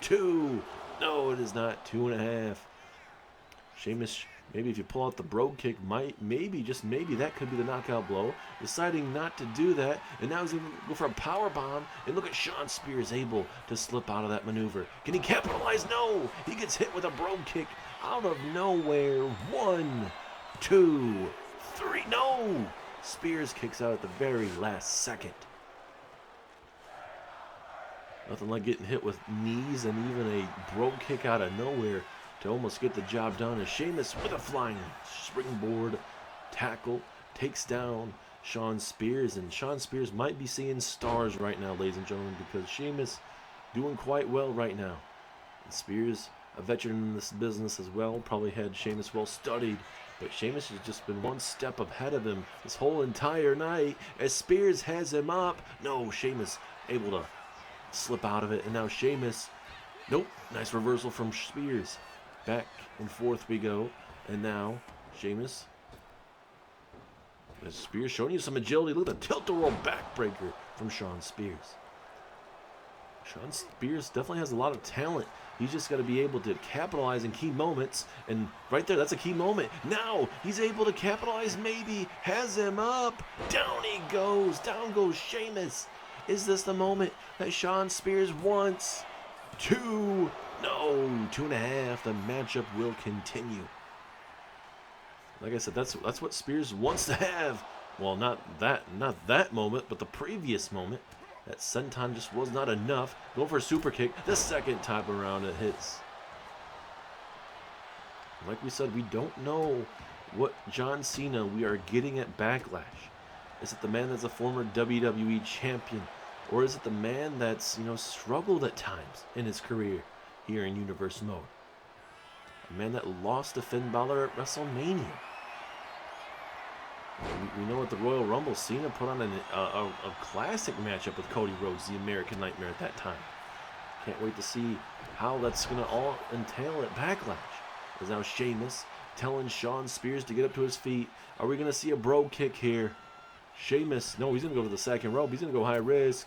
2. No, it is not. 2.5. Sheamus, maybe if you pull out the brogue kick, maybe, just maybe, that could be the knockout blow. Deciding not to do that, and now he's going to go for a power bomb. And look at Shawn Spears able to slip out of that maneuver. Can he capitalize? No! He gets hit with a brogue kick out of nowhere. 1, 2, 3. No! Spears kicks out at the very last second. Nothing like getting hit with knees and even a brogue kick out of nowhere to almost get the job done. As Sheamus with a flying springboard tackle takes down Shawn Spears. And Shawn Spears might be seeing stars right now, ladies and gentlemen, because Sheamus doing quite well right now. And Spears, a veteran in this business as well, probably had Sheamus well studied. But Sheamus has just been one step ahead of him this whole entire night as Spears has him up. No, Sheamus able to slip out of it. And now Sheamus, nope, nice reversal from Spears. Back and forth we go. And now Sheamus, as Spears showing you some agility. Look at the tilt-a-whirl backbreaker from Shawn Spears. Shawn Spears definitely has a lot of talent. He's just got to be able to capitalize in key moments. And right there, that's a key moment. Now he's able to capitalize, maybe. Has him up. Down he goes. Down goes Sheamus. Is this the moment that Shawn Spears wants? 2. No, 2.5. The matchup will continue. Like I said, that's what Spears wants to have. Well, not that moment, but the previous moment. That senton just was not enough. Going for a super kick. The second time around it hits. Like we said, we don't know what John Cena we are getting at Backlash. Is it the man that's a former WWE champion? Or is it the man that's, struggled at times in his career here in Universe Mode? A man that lost to Finn Balor at WrestleMania. We know at the Royal Rumble, Cena put on a classic matchup with Cody Rhodes, the American Nightmare at that time. Can't wait to see how that's going to all entail at Backlash. As now Sheamus telling Shawn Spears to get up to his feet. Are we going to see a bro kick here? Sheamus, no, he's going to go for the second rope. He's going to go high risk.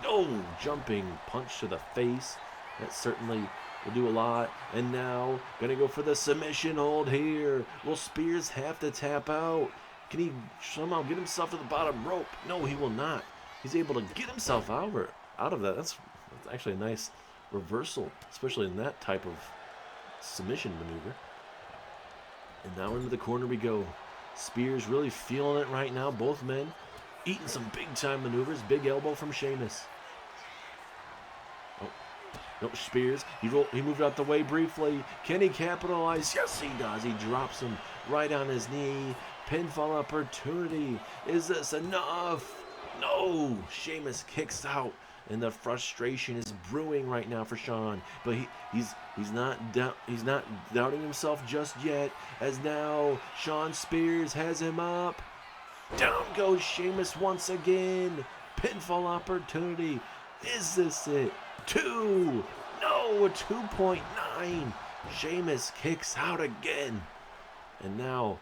No, jumping punch to the face. That certainly will do a lot. And now, going to go for the submission hold here. Will Spears have to tap out? Can he somehow get himself to the bottom rope? No, he will not. He's able to get himself out of that. That's actually a nice reversal, especially in that type of submission maneuver. And now into the corner we go. Spears really feeling it right now. Both men eating some big-time maneuvers. Big elbow from Sheamus. Oh, no, Spears. He moved out the way briefly. Can he capitalize? Yes, he does. He drops him right on his knee. Pinfall opportunity. Is this enough? No. Sheamus kicks out. And the frustration is brewing right now for Shawn, but he's not doubting himself just yet. As now Shawn Spears has him up. Down goes Sheamus once again. Pinfall opportunity. Is this it? 2. No, a 2.9. Sheamus kicks out again, and now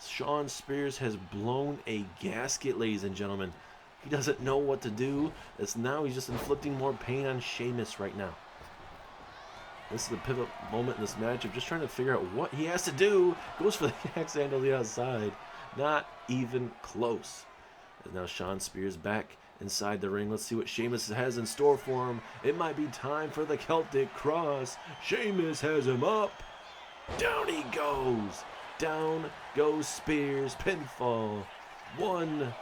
Shawn Spears has blown a gasket, ladies and gentlemen. He doesn't know what to do. Now he's just inflicting more pain on Sheamus right now. This is the pivot moment in this match of just trying to figure out what he has to do. Goes for the axe handle to the outside. Not even close. And now Shawn Spears back inside the ring. Let's see what Sheamus has in store for him. It might be time for the Celtic Cross. Sheamus has him up. Down he goes. Down goes Spears. Pinfall. 1,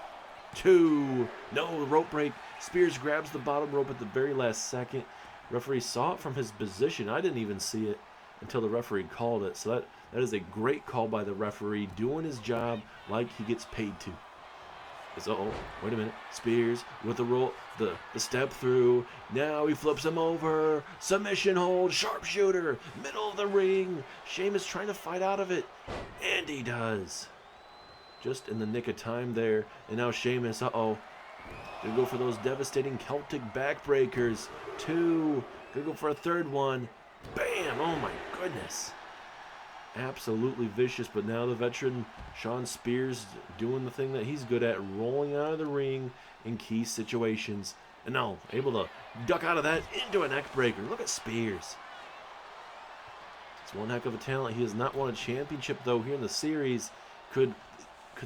2. No, the rope break. Spears grabs the bottom rope at the very last second. Referee saw it from his position. I didn't even see it until the referee called it. So that is a great call by the referee, doing his job like he gets paid to. Uh-oh, wait a minute. Spears with the roll, the step through. Now he flips him over. Submission hold, sharpshooter, middle of the ring. Sheamus trying to fight out of it, and he does. Just in the nick of time there. And now Sheamus, gonna go for those devastating Celtic backbreakers. 2, gonna go for a third one. Bam! Oh my goodness. Absolutely vicious, but now the veteran Shawn Spears doing the thing that he's good at, rolling out of the ring in key situations. And now able to duck out of that into a neck breaker. Look at Spears. It's one heck of a talent. He has not won a championship though here in the series. Could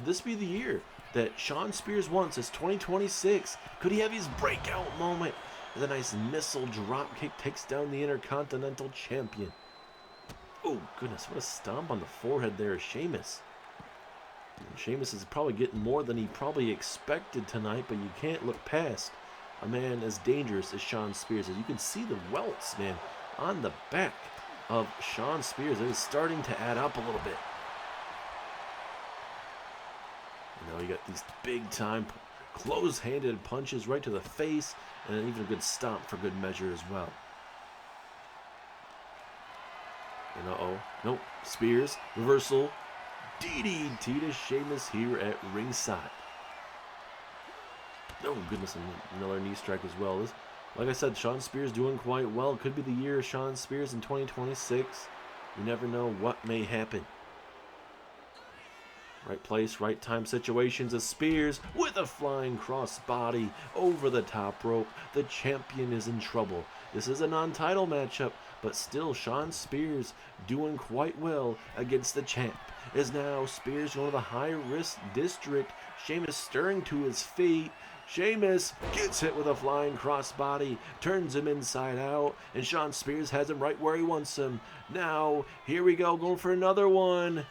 this be the year that Shawn Spears wants? It's 2026. Could he have his breakout moment? With a nice missile drop kick, takes down the Intercontinental Champion. Oh, goodness, what a stomp on the forehead there of Sheamus. And Sheamus is probably getting more than he probably expected tonight, but you can't look past a man as dangerous as Shawn Spears. As you can see the welts, man, on the back of Shawn Spears. It is starting to add up a little bit. You know, you got these big-time close-handed punches right to the face, and even a good stomp for good measure as well. And nope, Spears, reversal, DDT to Sheamus here at ringside. Oh goodness, and another knee strike as well. Like I said, Shawn Spears doing quite well. Could be the year of Shawn Spears in 2026. You never know what may happen. Right place, right time situations as Spears with a flying crossbody over the top rope. The champion is in trouble. This is a non-title matchup, but still Shawn Spears doing quite well against the champ. Is now Spears going to the high-risk district. Sheamus stirring to his feet. Sheamus gets hit with a flying crossbody, turns him inside out, and Shawn Spears has him right where he wants him. Now, here we go, going for another one.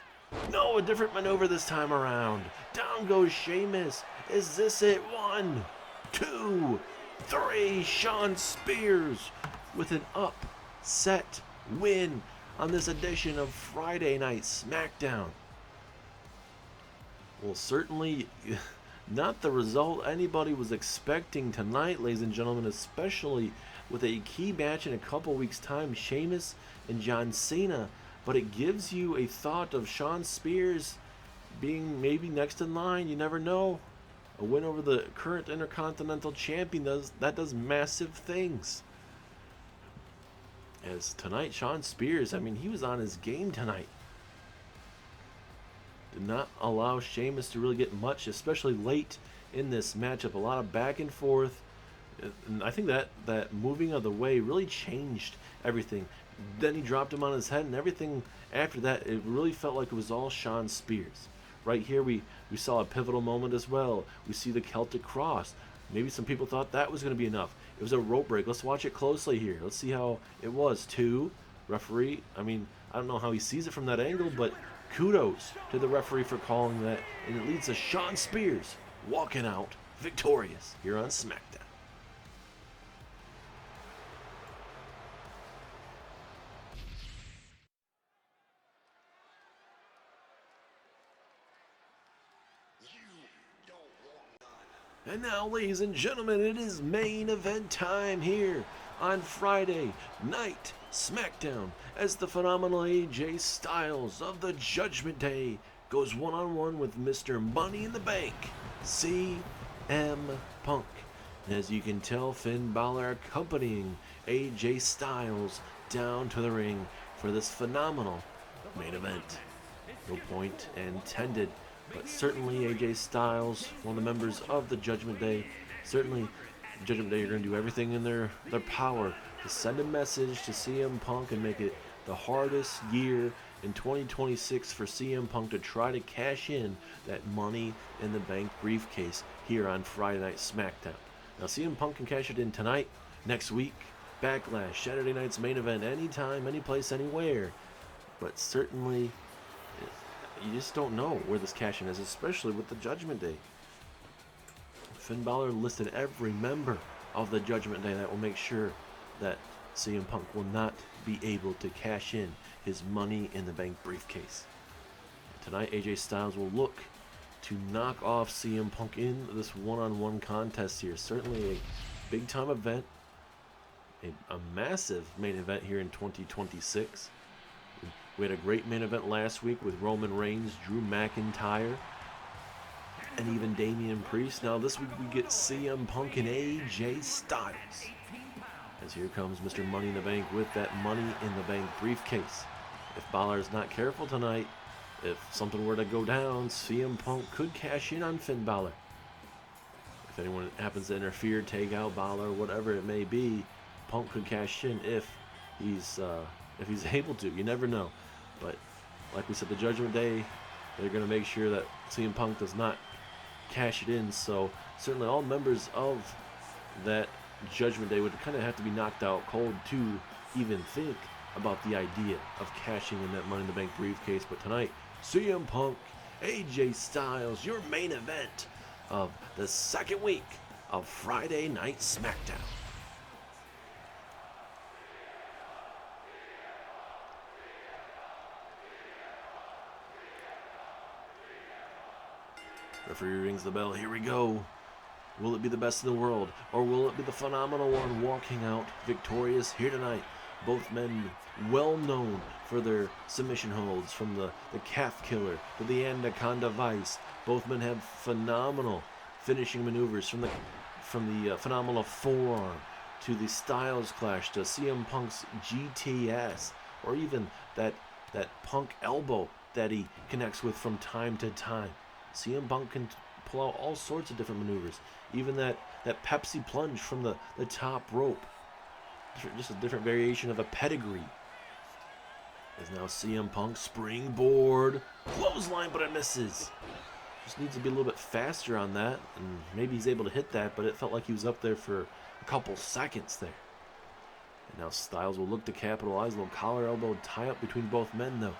No, a different maneuver this time around. Down goes Sheamus. Is this it? 1, 2, 3. Shawn Spears with an upset win on this edition of Friday Night Smackdown. Well, certainly not the result anybody was expecting tonight, ladies and gentlemen, especially with a key match in a couple weeks' time, Sheamus and John Cena. But it gives you a thought of Shawn Spears being maybe next in line. You never know. A win over the current Intercontinental Champion does massive things. As tonight, Shawn Spears, he was on his game tonight. Did not allow Sheamus to really get much, especially late in this matchup. A lot of back and forth. And I think that moving of the way really changed everything. Then he dropped him on his head, and everything after that, it really felt like it was all Shawn Spears. Right here, we saw a pivotal moment as well. We see the Celtic Cross. Maybe some people thought that was going to be enough. It was a rope break. Let's watch it closely here. Let's see how it was. 2. Referee, I don't know how he sees it from that angle, but kudos to the referee for calling that. And it leads to Shawn Spears walking out victorious here on SmackDown. And now, ladies and gentlemen, it is main event time here on Friday Night Smackdown as the phenomenal AJ Styles of the Judgment Day goes one-on-one with Mr. Money in the Bank, CM Punk. And as you can tell, Finn Balor accompanying AJ Styles down to the ring for this phenomenal main event. No point intended. But certainly AJ Styles, one of the members of the Judgment Day, certainly Judgment Day are going to do everything in their power to send a message to CM Punk and make it the hardest year in 2026 for CM Punk to try to cash in that Money in the Bank briefcase here on Friday Night SmackDown. Now CM Punk can cash it in tonight, next week, Backlash, Saturday night's main event, anytime, anyplace, anywhere. But certainly you just don't know where this cash-in is, especially with the Judgment Day. Finn Balor listed every member of the Judgment Day that will make sure that CM Punk will not be able to cash in his Money in the Bank briefcase. Tonight, AJ Styles will look to knock off CM Punk in this one-on-one contest here. Certainly a big-time event, a massive main event here in 2026. We had a great main event last week with Roman Reigns, Drew McIntyre, and even Damian Priest. Now this week we get CM Punk and AJ Styles. As here comes Mr. Money in the Bank with that Money in the Bank briefcase. If Balor's not careful tonight, if something were to go down, CM Punk could cash in on Finn Balor. If anyone happens to interfere, take out Balor, whatever it may be, Punk could cash in if he's able to. You never know. But like we said, the Judgment Day, they're going to make sure that CM Punk does not cash it in. So certainly all members of that Judgment Day would kind of have to be knocked out cold to even think about the idea of cashing in that Money in the Bank briefcase. But tonight, CM Punk, AJ Styles, your main event of the second week of Friday Night SmackDown. Referee rings the bell. Here we go. Will it be the best in the world, or will it be the phenomenal one walking out victorious here tonight? Both men well known for their submission holds, from the calf killer to the anaconda vice. Both men have phenomenal finishing maneuvers, from the phenomenal forearm to the Styles Clash to CM Punk's GTS, or even that Punk elbow that he connects with from time to time. CM Punk can pull out all sorts of different maneuvers. Even that Pepsi plunge from the top rope. Just a different variation of a pedigree. As now CM Punk springboard. Clothesline, but it misses. Just needs to be a little bit faster on that. And maybe he's able to hit that, but it felt like he was up there for a couple seconds there. And now Styles will look to capitalize. A little collar elbow tie up between both men, though.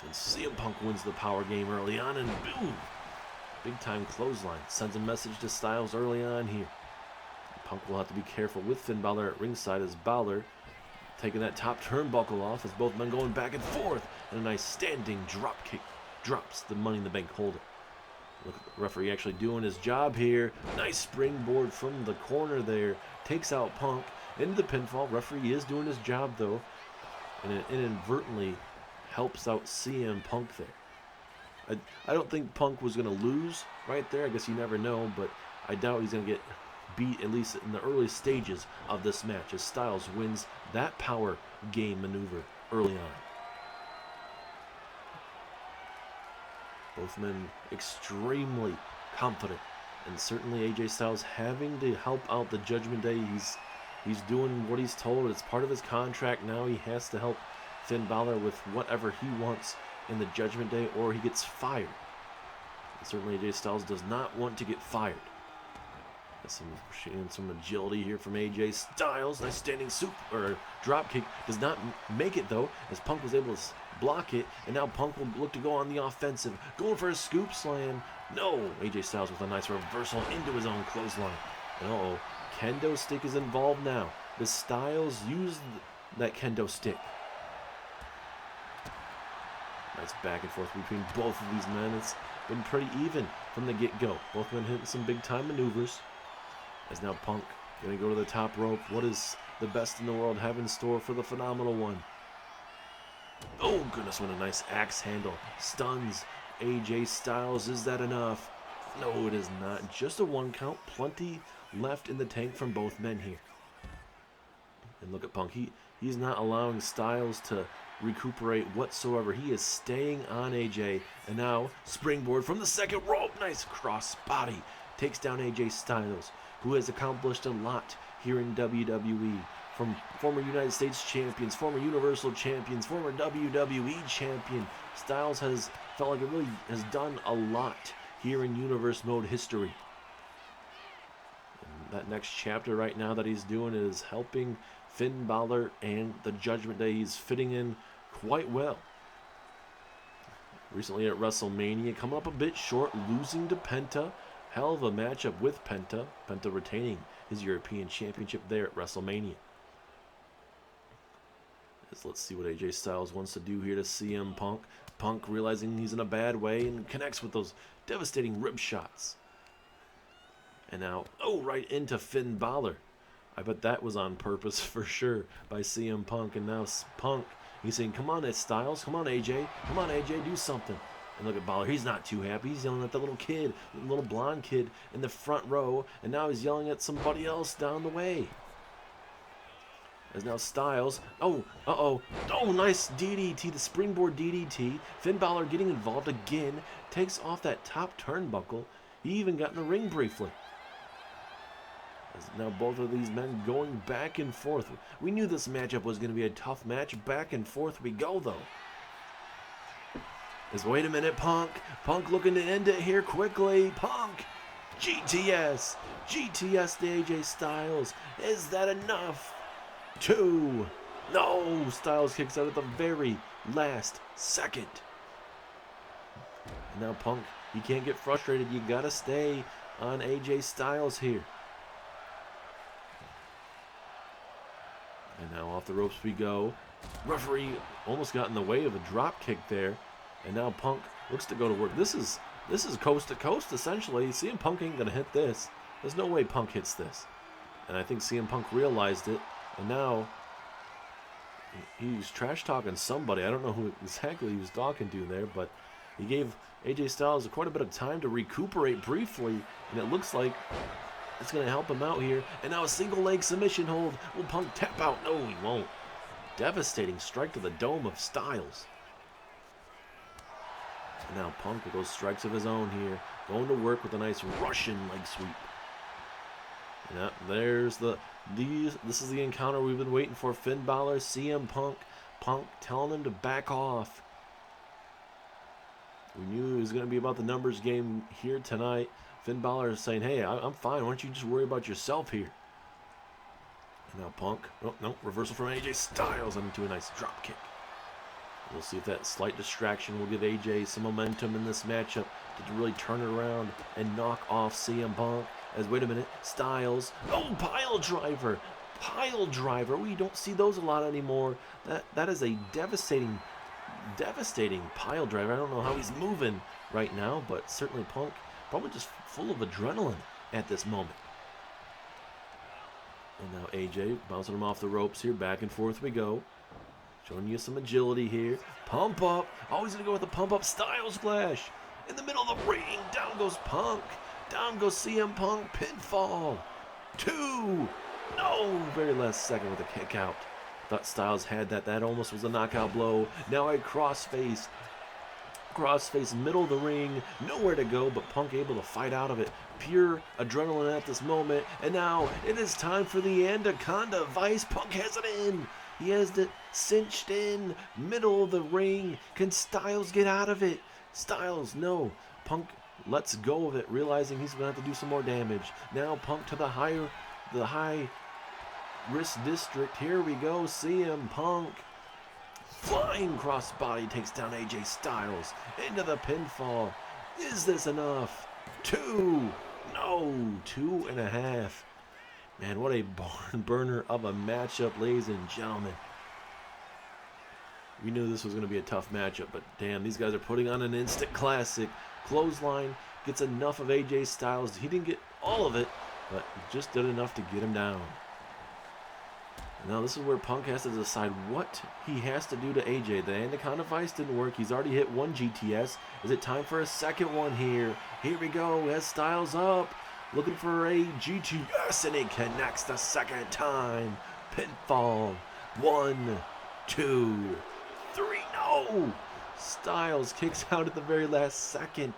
And CM Punk wins the power game early on, and boom! Big time clothesline. Sends a message to Styles early on here. Punk will have to be careful with Finn Balor at ringside, as Balor taking that top turnbuckle off as both men going back and forth. And a nice standing drop kick drops the Money in the Bank holder. Look at the referee actually doing his job here. Nice springboard from the corner there. Takes out Punk into the pinfall. Referee is doing his job though. And it inadvertently helps out CM Punk there. I don't think Punk was going to lose right there. I guess you never know, but I doubt he's going to get beat, at least in the early stages of this match, as Styles wins that power game maneuver early on. Both men extremely confident, and certainly AJ Styles having to help out the Judgment Day. He's doing what he's told. It's part of his contract now. He has to help Finn Balor with whatever he wants in the Judgment Day, or he gets fired. And certainly AJ Styles does not want to get fired. Some agility here from AJ Styles. Nice standing drop kick. Does not make it though, as Punk was able to block it, and now Punk will look to go on the offensive, going for a scoop slam. No, AJ Styles with a nice reversal into his own clothesline. And kendo stick is involved now. The Styles used that kendo stick. Nice back and forth between both of these men. It's been pretty even from the get-go. Both men hitting some big-time maneuvers. As now Punk going to go to the top rope. What is the best in the world have in store for the Phenomenal One? Oh, goodness, what a nice axe handle. Stuns AJ Styles. Is that enough? No, it is not. Just a 1 count. Plenty left in the tank from both men here. And look at Punk. He's not allowing Styles to recuperate whatsoever. He is staying on AJ. And now, springboard from the second rope. Nice cross body. Takes down AJ Styles, who has accomplished a lot here in WWE. From former United States champions, former Universal champions, former WWE champion, Styles has felt like it really has done a lot here in Universe Mode history. And that next chapter right now that he's doing is helping Finn Balor and the Judgment Day. He's fitting in quite well. Recently at WrestleMania, coming up a bit short, losing to Penta. Hell of a matchup with Penta. Penta retaining his European Championship there at WrestleMania. Let's see what AJ Styles wants to do here to CM Punk. Punk realizing he's in a bad way and connects with those devastating rib shots. And now, right into Finn Balor. I bet that was on purpose for sure by CM Punk. And now Punk, he's saying, come on, Styles. Come on, AJ. Come on, AJ, do something. And look at Balor. He's not too happy. He's yelling at the little kid, the little blonde kid in the front row. And now he's yelling at somebody else down the way. As now Styles, nice DDT, the springboard DDT. Finn Balor getting involved again, takes off that top turnbuckle. He even got in the ring briefly. As now both of these men going back and forth. We knew this matchup was going to be a tough match. Back and forth we go though. As wait a minute, Punk looking to end it here quickly. Punk, GTS to AJ Styles. Is that enough? 2. No, Styles kicks out at the very last second. And now Punk, you can't get frustrated. You gotta stay on AJ Styles here. And now off the ropes we go. Referee almost got in the way of a drop kick there. And now Punk looks to go to work. This is coast to coast essentially. CM Punk ain't gonna hit this. There's no way Punk hits this. And I think CM Punk realized it. And now he's trash talking somebody. I don't know who exactly he was talking to there, but he gave AJ Styles quite a bit of time to recuperate briefly, and it looks like it's going to help him out here. And now a single leg submission hold. Will Punk tap out? No, he won't. Devastating strike to the dome of Styles. And now Punk with those strikes of his own here, going to work with a nice Russian leg sweep. And there's this is the encounter we've been waiting for. Finn Balor, CM Punk. Punk telling him to back off. We knew it was going to be about the numbers game here tonight. Finn Balor is saying, hey, I'm fine. Why don't you just worry about yourself here? And now Punk. Oh, no. Reversal from AJ Styles into a nice drop kick. We'll see if that slight distraction will give AJ some momentum in this matchup to really turn it around and knock off CM Punk. As, wait a minute, Styles, pile driver. pile driver. We don't see those a lot anymore. That is a devastating pile driver. I don't know how he's moving right now, but certainly Punk probably just full of adrenaline at this moment. And now AJ bouncing him off the ropes here. Back and forth we go. Showing you some agility here. Pump up. Always going to go with the pump up. Styles Clash. In the middle of the ring. Down goes Punk. Down goes CM Punk. Pinfall. 2. No. Very last second with a kick out. Thought Styles had that. That almost was a knockout blow. Now a crossface. Crossface, middle of the ring. Nowhere to go, but Punk able to fight out of it. Pure adrenaline at this moment. And now it is time for the Anaconda Vice. Punk has it in. He has it cinched in. Middle of the ring. Can Styles get out of it? Styles, no. Punk lets go of it, realizing he's going to have to do some more damage. Now Punk to the high risk district. Here we go. CM Punk. Flying crossbody takes down AJ Styles into the pinfall. Is this enough? 2. No, 2.5. Man, what a barn burner of a matchup, ladies and gentlemen. We knew this was going to be a tough matchup, but damn, these guys are putting on an instant classic. Clothesline gets enough of AJ Styles. He didn't get all of it, but just did enough to get him down. Now this is where Punk has to decide what he has to do to AJ. The Anaconda Vice didn't work. He's already hit one GTS. Is it time for a second one here? Here we go. Has Styles up. Looking for a GTS, and it connects the second time. Pinfall. 1, 2, 3. No! Styles kicks out at the very last second.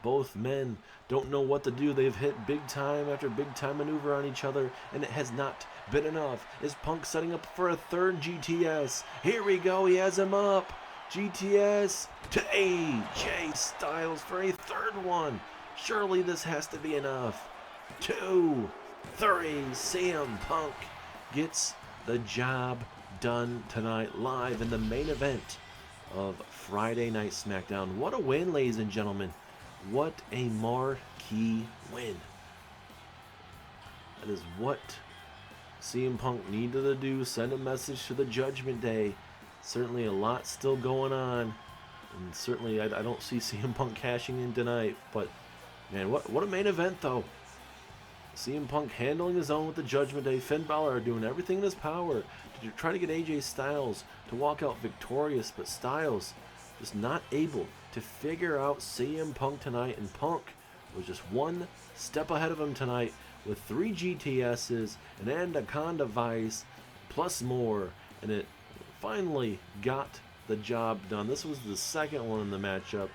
Both men don't know what to do. They've hit big time after big time maneuver on each other, and it has not been enough. Is Punk setting up for a third GTS? Here we go. He has him up. GTS to AJ Styles for a third one. Surely this has to be enough. 2, 3. CM Punk gets the job done tonight live in the main event of Friday Night SmackDown. What a win, ladies and gentlemen. What a marquee win. That is what CM Punk needed to do. Send a message to the Judgment Day. Certainly a lot still going on. And certainly I don't see CM Punk cashing in tonight. But, man, what a main event, though. CM Punk handling his own with the Judgment Day. Finn Balor are doing everything in his power to try to get AJ Styles to walk out victorious. But Styles is not able to figure out CM Punk tonight, and Punk was just one step ahead of him tonight with 3 GTSs, an Anaconda Vice, plus more, and it finally got the job done. This was the second one in the matchup,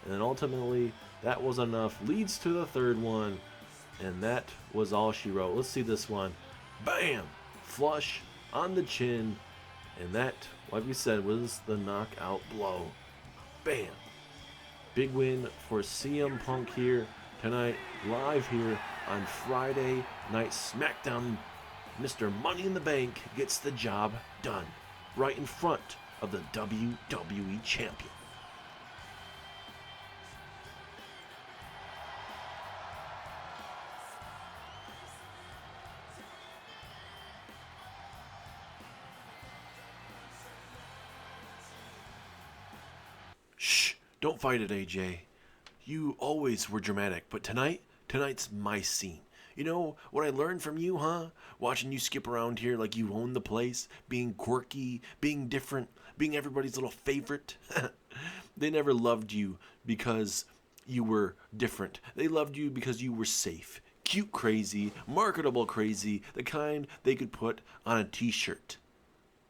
and then ultimately that was enough. Leads to the third one, and that was all she wrote. Let's see this one. Bam! Flush on the chin, and that, like we said, was the knockout blow. Bam! Big win for CM Punk here tonight, live here on Friday Night SmackDown. Mr. Money in the Bank gets the job done right in front of the WWE Champion. Shh, don't fight it, AJ. You always were dramatic, but tonight's my scene. You know what I learned from you, huh? Watching you skip around here like you own the place, being quirky, being different, being everybody's little favorite. They never loved you because you were different. They loved you because you were safe, cute crazy, marketable crazy, the kind they could put on a t-shirt.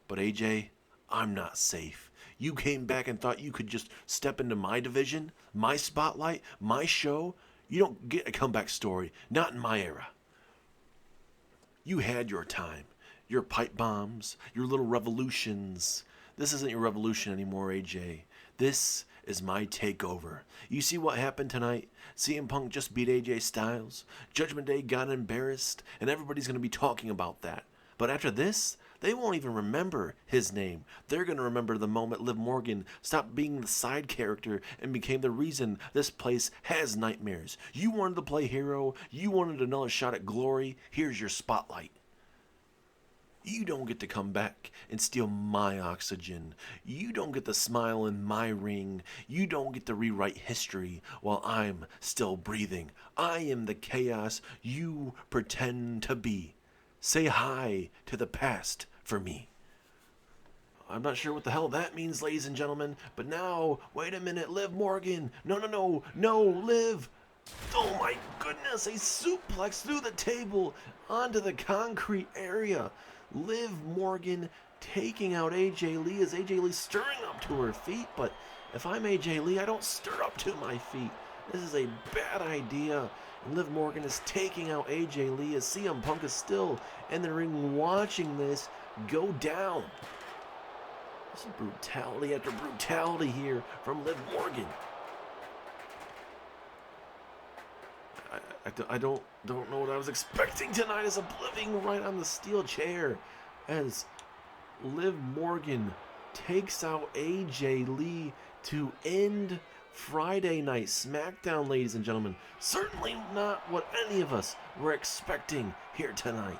But AJ, I'm not safe. You came back and thought you could just step into my division, my spotlight, my show. You don't get a comeback story, not in my era. You had your time, your pipe bombs, your little revolutions. This isn't your revolution anymore, AJ. This is my takeover. You see what happened tonight? CM Punk just beat AJ Styles. Judgment Day got embarrassed, and everybody's going to be talking about that. But after this, They won't even remember his name. They're going to remember the moment Liv Morgan stopped being the side character and became the reason this place has nightmares. You wanted to play hero. You wanted another shot at glory. Here's your spotlight. You don't get to come back and steal my oxygen. You don't get to smile in my ring. You don't get to rewrite history while I'm still breathing. I am the chaos you pretend to be. Say hi to the past for me. I'm not sure what the hell that means, ladies and gentlemen, but now, wait a minute, Liv Morgan. No, Liv. Oh my goodness, a suplex through the table onto the concrete area. Liv Morgan taking out AJ Lee as AJ Lee stirring up to her feet, but if I'm AJ Lee, I don't stir up to my feet. This is a bad idea. And Liv Morgan is taking out AJ Lee as CM Punk is still in the ring watching this go down. This is brutality after brutality here from Liv Morgan. I don't know what I was expecting tonight as Oblivion right on the steel chair as Liv Morgan takes out AJ Lee to end Friday Night Smackdown, ladies and gentlemen. Certainly not what any of us were expecting here tonight.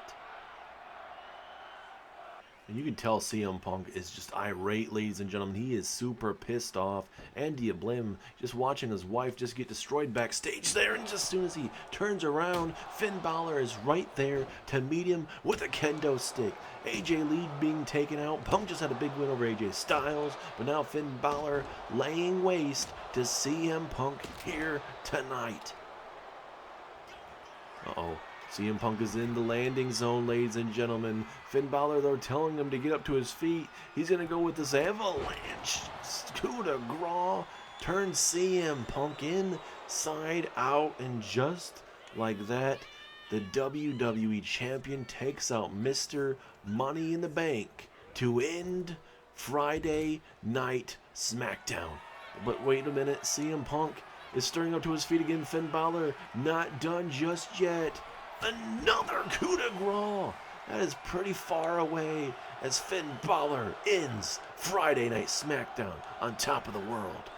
And you can tell CM Punk is just irate, ladies and gentlemen. He is super pissed off. Andy Blim just watching his wife just get destroyed backstage there. And just as soon as he turns around, Finn Balor is right there to meet him with a kendo stick. AJ Lee being taken out. Punk just had a big win over AJ Styles. But now Finn Balor laying waste to CM Punk here tonight. Uh-oh. CM Punk is in the landing zone, ladies and gentlemen. Finn Balor, though, telling him to get up to his feet. He's going to go with this avalanche. Coup de grace. Turns CM Punk inside out. And just like that, the WWE Champion takes out Mr. Money in the Bank to end Friday Night Smackdown. But wait a minute. CM Punk is stirring up to his feet again. Finn Balor not done just yet. Another coup de grace. That is pretty far away as Finn Balor ends Friday Night Smackdown on top of the world.